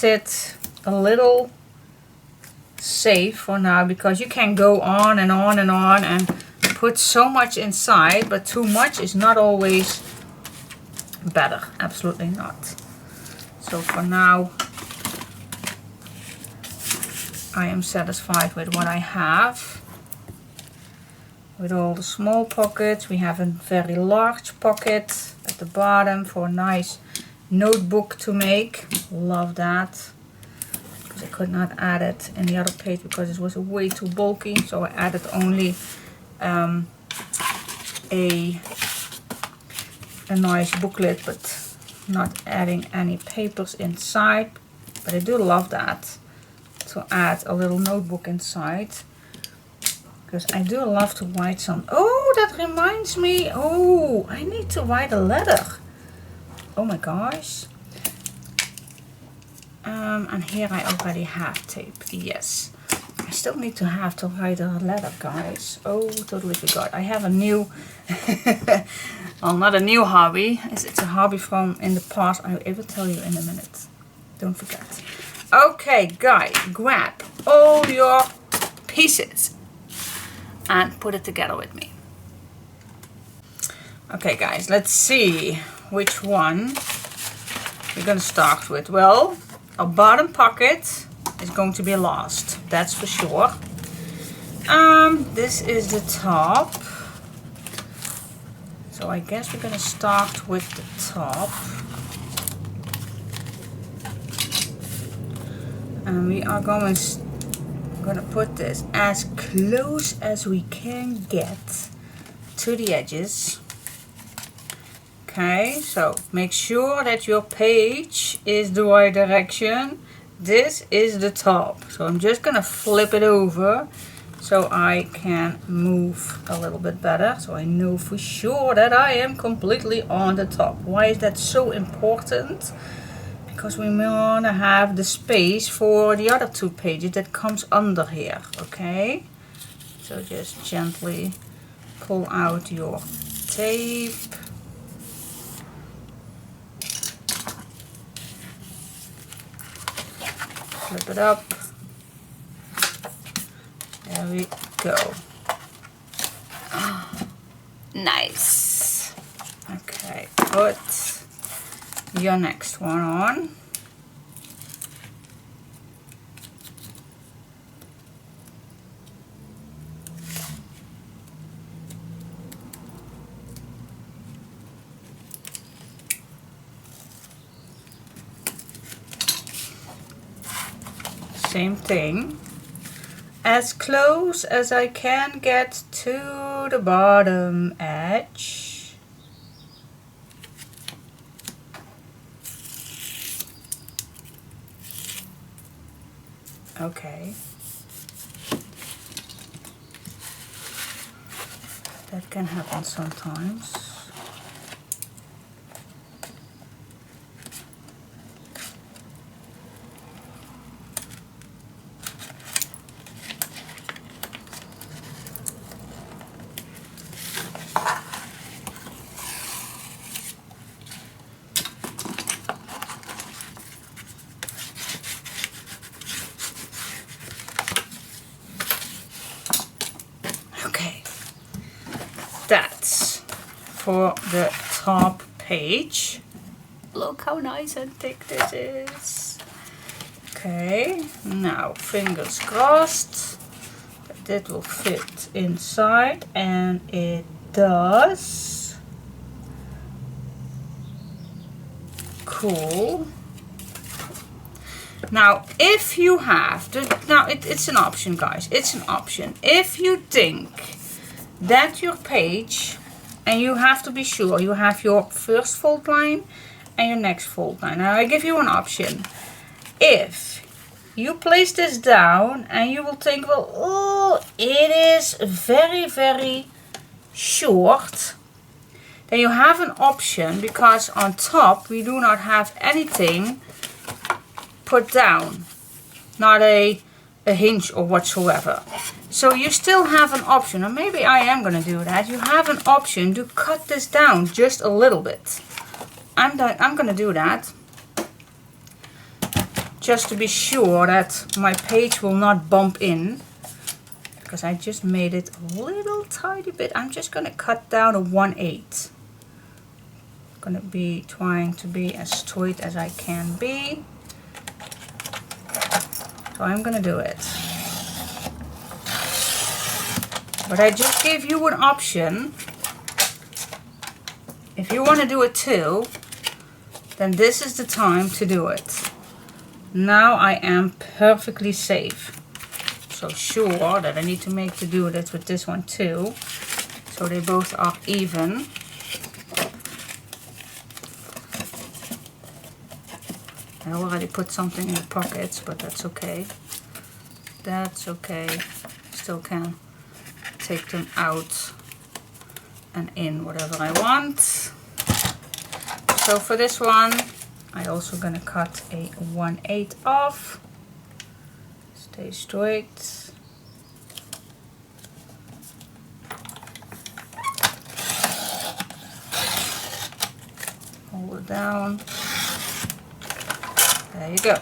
it a little safe for now, because you can go on and on and on and put so much inside, but too much is not always better. Absolutely not. So for now I am satisfied with what I have. With all the small pockets, we have a very large pocket at the bottom for a nice notebook to make. Love that. Because I could not add it in the other page because it was way too bulky. So I added only a a nice booklet, but not adding any papers inside. But I do love that, to add a little notebook inside, because I do love to write some. Oh, that reminds me. Oh, I need to write a letter. Oh my gosh. And here I already have tape. Yes. I still need to write a letter, guys. Oh, totally forgot. I have a new, well, not a new hobby. It's a hobby from in the past. I will tell you in a minute. Don't forget. Okay, guys, grab all your pieces and put it together with me. Okay, guys, let's see which one we're gonna start with. Well, our bottom pocket is going to be last, that's for sure. This is the top, so I guess we're gonna start with the top, and we are gonna put this as close as we can get to the edges. Okay, so make sure that your page is the right direction. This is the top, so I'm just gonna flip it over so I can move a little bit better, so I know for sure that I am completely on the top. Why is that so important? Because we want to have the space for the other two pages that comes under here. Okay, so just gently pull out your tape. Flip it up. There we go. Oh, nice. Okay, put your next one on. Same thing, as close as I can get to the bottom edge. Okay, that can happen sometimes. That's for the top page. Look how nice and thick this is. Okay, now fingers crossed that it will fit inside, and it does. Cool. Now if you have it's an option, guys, it's an option. If you think that your page, and you have to be sure you have your first fold line and your next fold line. Now I give you an option. If you place this down and you will think, well, oh, it is very, very short, then you have an option, because on top we do not have anything put down, not a hinge or whatsoever. So you still have an option, or maybe I am going to do that. You have an option to cut this down just a little bit. I'm going to do that, just to be sure that my page will not bump in, because I just made it a little tiny bit. I'm just going to cut down a 1/8. I'm going to be trying to be as straight as I can be. So I'm going to do it. But I just gave you an option. If you want to do it too, then this is the time to do it. Now I am perfectly safe. So sure that I need to make to do this with this one too, so they both are even. I already put something in the pockets, but that's okay. That's okay. Still can take them out and in whatever I want. So for this one, I also gonna cut a 1/8 off. Stay straight. Hold it down. There you go.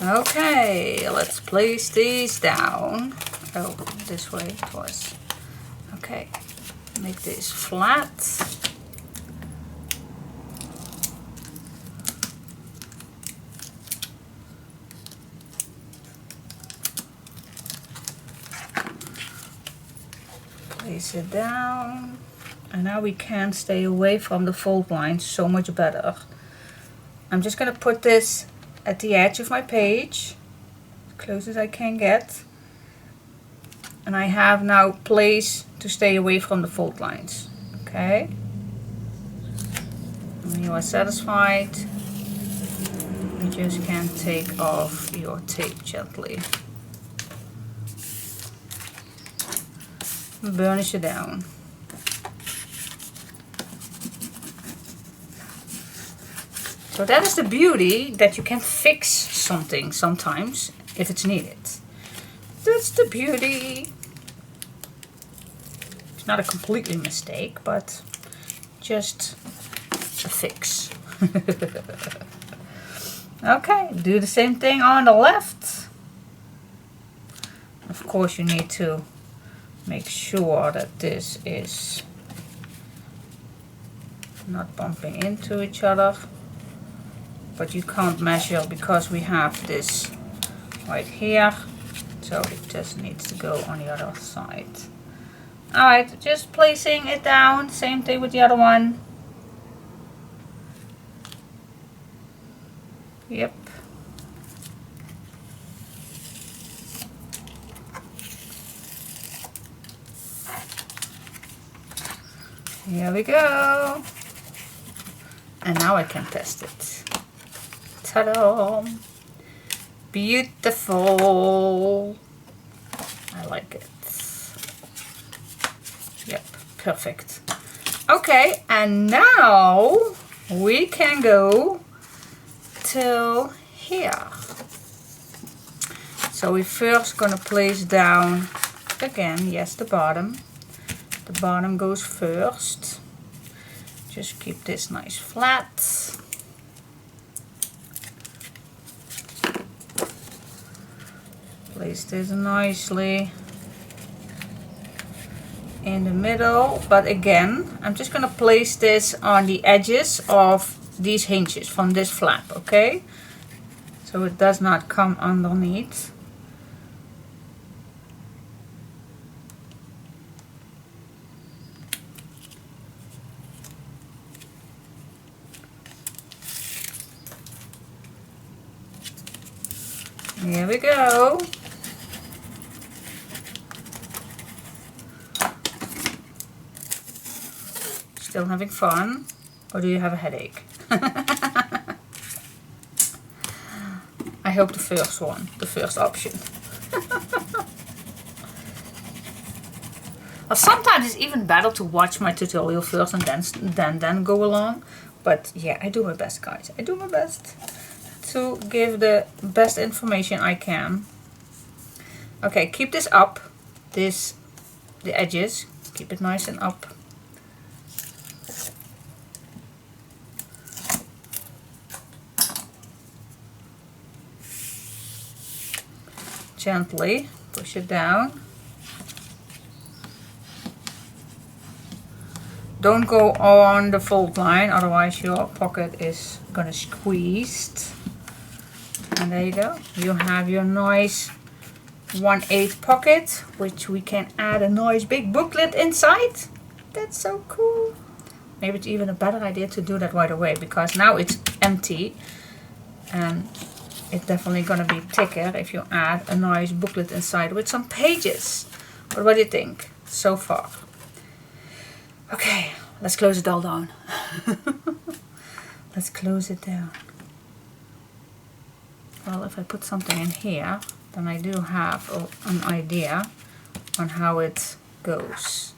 Okay, let's place these down. Oh, this way it was. Okay, make this flat. Place it down. And now we can stay away from the fold lines so much better. I'm just gonna put this at the edge of my page, as close as I can get. And I have now place to stay away from the fold lines. Okay? When you are satisfied, you just can take off your tape gently. And burnish it down. So that is the beauty, that you can fix something sometimes if it's needed. That's the beauty. It's not a completely mistake, but just a fix. Okay, do the same thing on the left. Of course, you need to make sure that this is not bumping into each other. But you can't measure because we have this right here, so it just needs to go on the other side. Alright, just placing it down, same thing with the other one. Yep. Here we go. And now I can test it. Ta-da! Beautiful! I like it. Yep, perfect. Okay, and now we can go till here. So we're first gonna place down again, yes, the bottom. The bottom goes first. Just keep this nice flat. Place this nicely in the middle, but again, I'm just gonna place this on the edges of these hinges from this flap, okay? So it does not come underneath. Here we go. Still having fun? Or do you have a headache? I hope the first one, the first option. Well, sometimes it's even better to watch my tutorial first and then go along. But yeah, I do my best, guys. I do my best to give the best information I can. Okay, keep this up. The edges, keep it nice and up. Gently push it down. Don't go on the fold line, otherwise your pocket is gonna squeeze. And there you go. You have your nice 1/8 pocket, which we can add a nice big booklet inside. That's so cool. Maybe it's even a better idea to do that right away, because now it's empty and it's definitely gonna be thicker if you add a nice booklet inside with some pages. But what do you think so far? Okay, let's close it all down. Let's close it down. Well, if I put something in here, then I do have an idea on how it goes.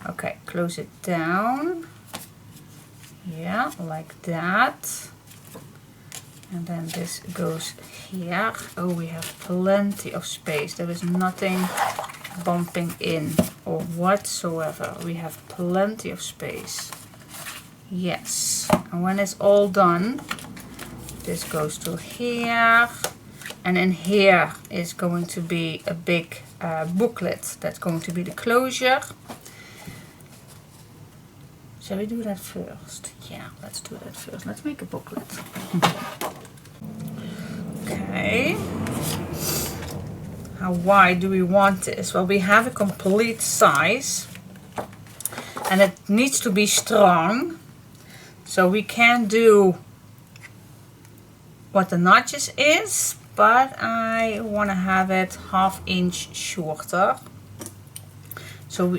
Okay, close it down. Yeah, like that. And then this goes here. Oh, we have plenty of space. There is nothing bumping in or whatsoever. We have plenty of space. Yes. And when it's all done, this goes to here. And in here is going to be a big booklet. That's going to be the closure. Shall we do that first? Yeah, let's do that first. Let's make a booklet. Okay. How wide do we want this? Well, we have a complete size. And it needs to be strong. So we can do what the notches is. But I want to have it 1/2 inch shorter. So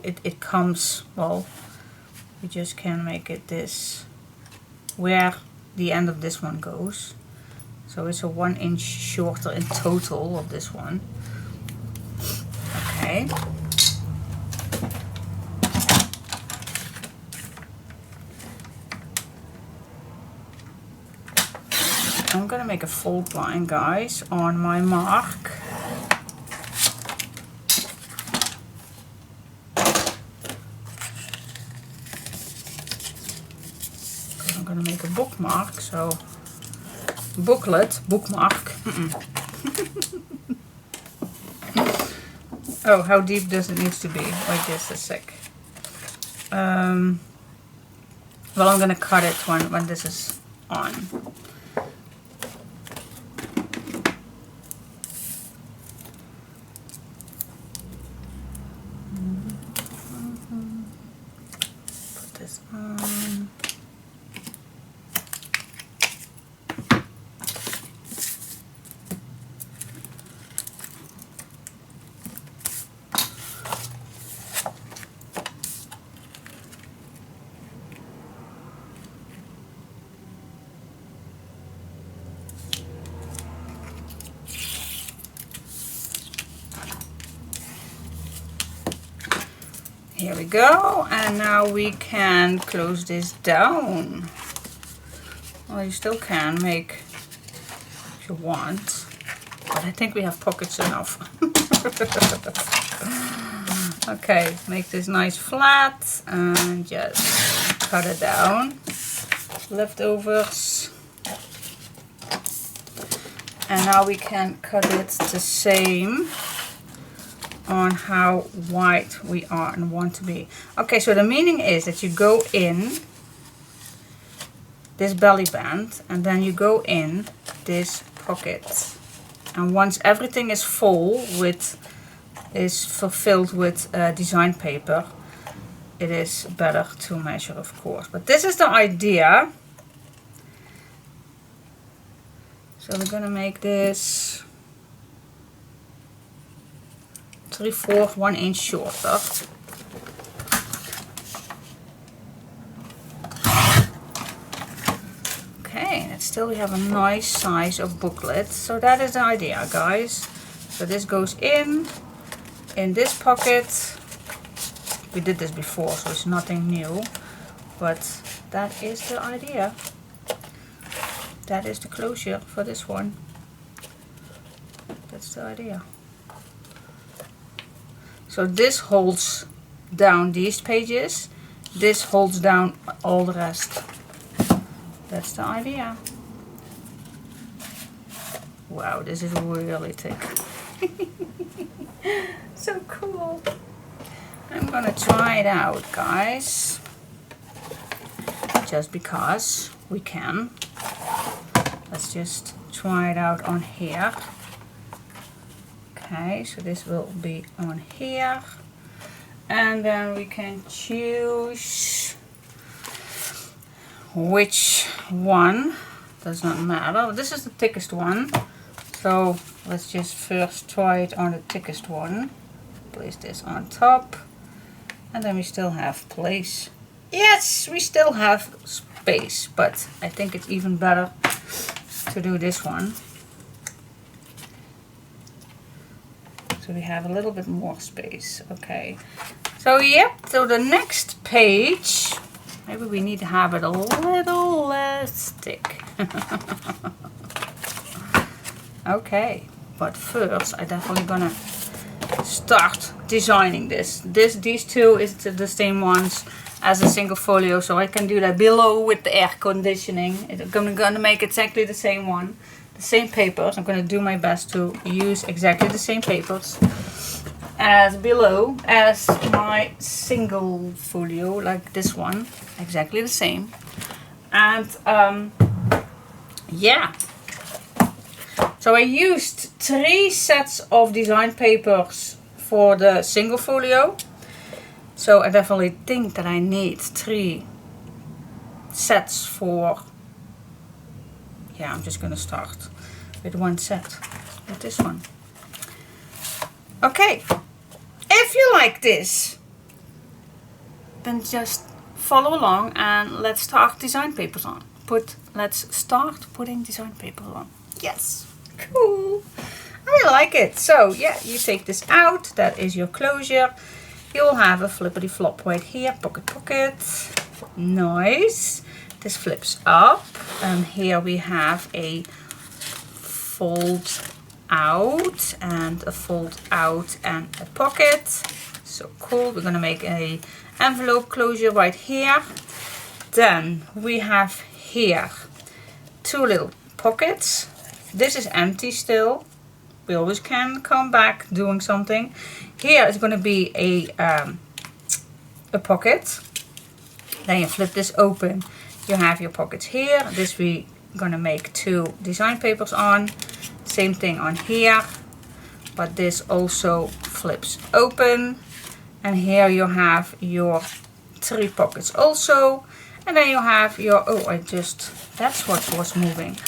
it comes, well, we just can make it this where the end of this one goes. So it's a 1 inch shorter in total of this one. Okay. I'm gonna make a fold line, guys, on my mark. I'm gonna make a bookmark, so booklet, bookmark. Oh, how deep does it need to be? Wait just a sec. Well, I'm gonna cut it when this is on. Put this on. Here we go, and now we can close this down. Well, you still can make if you want, but I think we have pockets enough. Okay, make this nice flat and just cut it down. Leftovers. And now we can cut it the same on how wide we are and want to be. Okay, so the meaning is that you go in this belly band and then you go in this pocket. And once everything is full is fulfilled with design paper, it is better to measure, of course. But this is the idea. So we're gonna make this 3/4, 1 inch shorter. Okay, and still we have a nice size of booklet. So that is the idea, guys. So this goes in this pocket. We did this before, so it's nothing new, but that is the idea. That is the closure for this one. That's the idea. So this holds down these pages. This holds down all the rest. That's the idea. Wow, this is really thick. So cool. I'm gonna try it out, guys. Just because we can. Let's just try it out on here. Okay, so this will be on here. And then we can choose which one. Does not matter. This is the thickest one. So let's just first try it on the thickest one. Place this on top. And then we still have place yes, we still have space, but I think it's even better to do this one. So we have a little bit more space. Okay. So yep, so the next page, maybe we need to have it a little less thick. Okay, but first I definitely gonna start designing this. These two is the same ones as a single folio, so I can do that below with the air conditioning. I'm gonna make exactly the same one, the same papers. I'm gonna do my best to use exactly the same papers as below as my single folio, like this one, exactly the same. And yeah. So I used 3 sets of design papers for the single folio. So I definitely think that I need 3 sets for, yeah, I'm just gonna start with 1 set, with this one. Okay, if you like this, then just follow along and let's start design papers on. Let's start putting design papers on. Yes. Cool. I like it. So yeah, you take this out. That is your closure. You'll have a flippity flop right here. Pocket. Nice. This flips up. And here we have a fold out and a fold out and a pocket. So cool. We're gonna make a envelope closure right here. Then we have here 2 little pockets. This is empty still. We always can come back doing something. Here is going to be a pocket. Then you flip this open. You have your pockets here. This we gonna make 2 design papers on. Same thing on here. But this also flips open. And here you have your 3 pockets also. And then you have your, oh, that's what was moving.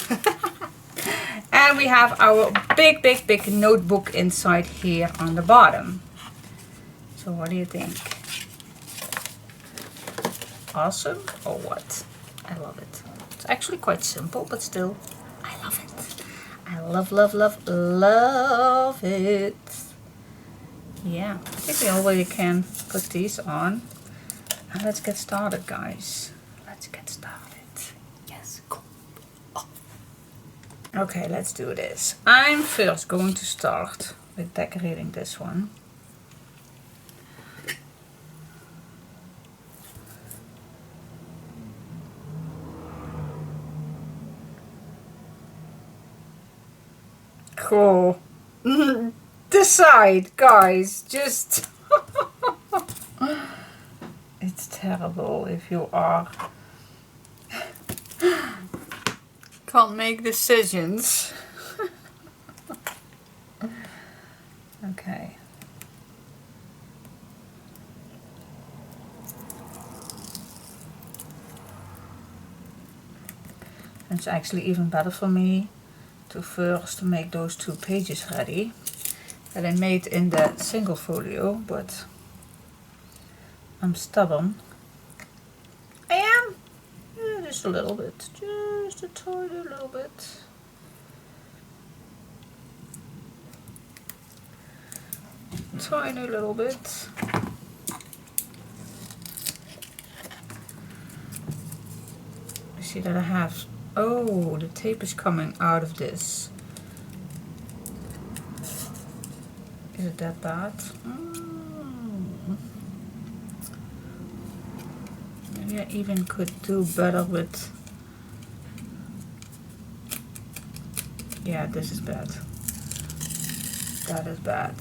And we have our big notebook inside here on the bottom. So what do you think? Awesome or what? I love it. It's actually quite simple, but still, I love it. I love it. Yeah, I think we already can put these on. And let's get started, guys. Let's get started. Yes, cool. Oh. Okay, let's do this. I'm first going to start with decorating this one. Cool. Decide, guys. Just it's terrible if you are can't make decisions. Okay. It's actually even better for me to first make those 2 pages ready that I made in the single folio, but I'm stubborn. I am. Yeah, just a little bit. Just a tiny little bit. Tiny little bit. I see that I have, oh, the tape is coming out of this. Is it that bad? Maybe I even could do better with, yeah, this is bad. That is bad.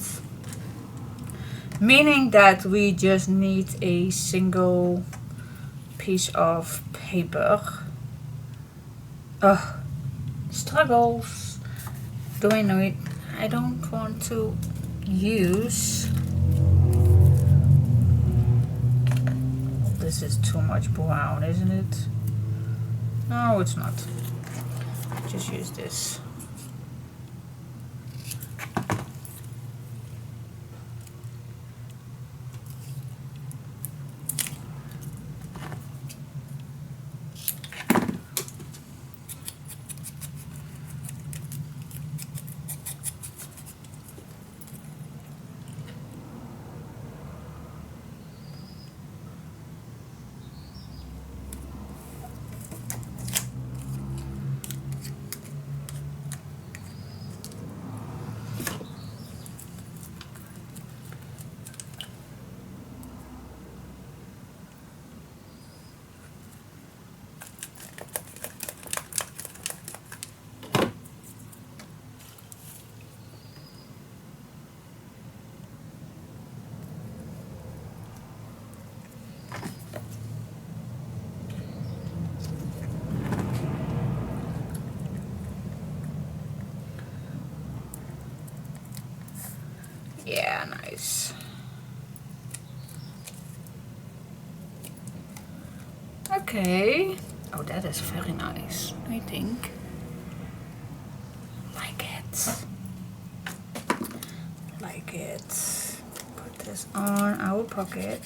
Meaning that we just need a single piece of paper. Ugh, struggles. Do I know it? I don't want to use. This is too much brown, isn't it? No, it's not. Just use this. nice. Okay. Oh, that is very nice, I think. Like it. Like it. Put this on our pocket.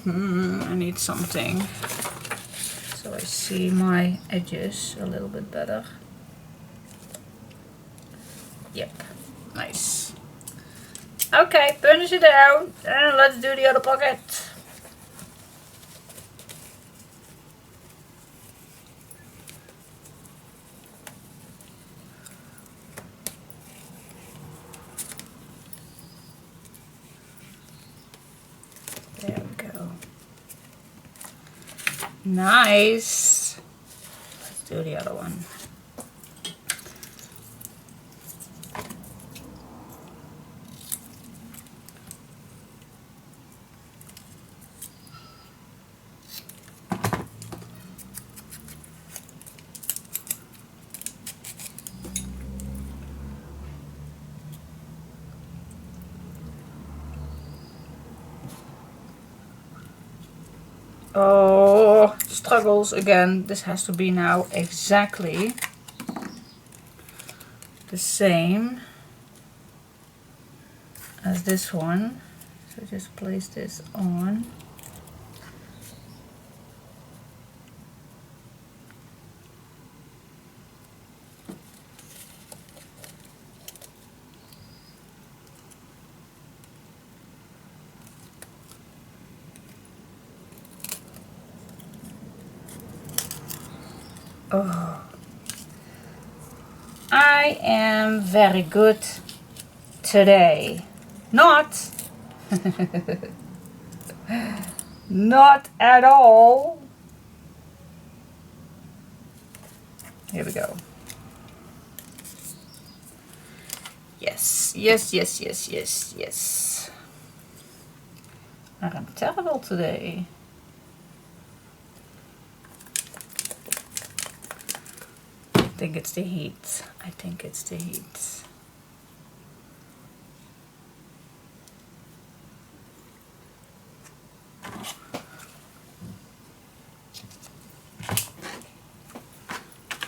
I need something so I see my edges a little bit better. Yep, nice. Okay, finish it down and let's do the other pocket. There we go. Nice. Let's do the other one. Oh, struggles again. This has to be now exactly the same as this one. So just place this on. Oh, I am very good today. Not, not at all. Here we go. Yes, yes, yes, yes, yes, yes. I'm terrible today. I think it's the heat. I think it's the heat.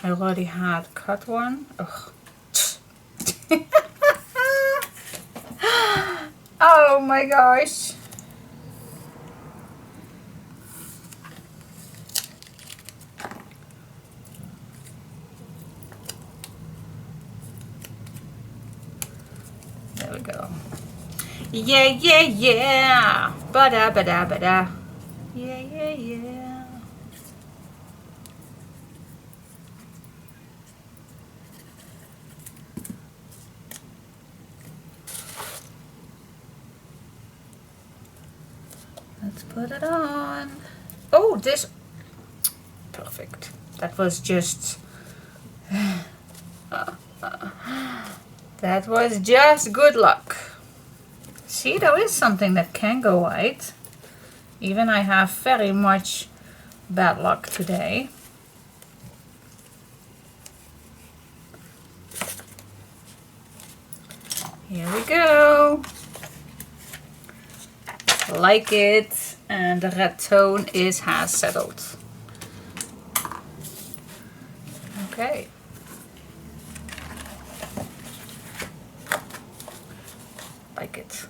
I already had cut one. Ugh. Oh my gosh. There we go. Yeah, yeah, yeah. Ba-da, ba-da, ba-da. Yeah, yeah, yeah. Let's put it on. Oh, this. Perfect. That was just. That was just good luck. See, there is something that can go right. Even I have very much bad luck today. Here we go. Like it, and the red tone has settled. Okay. Like it.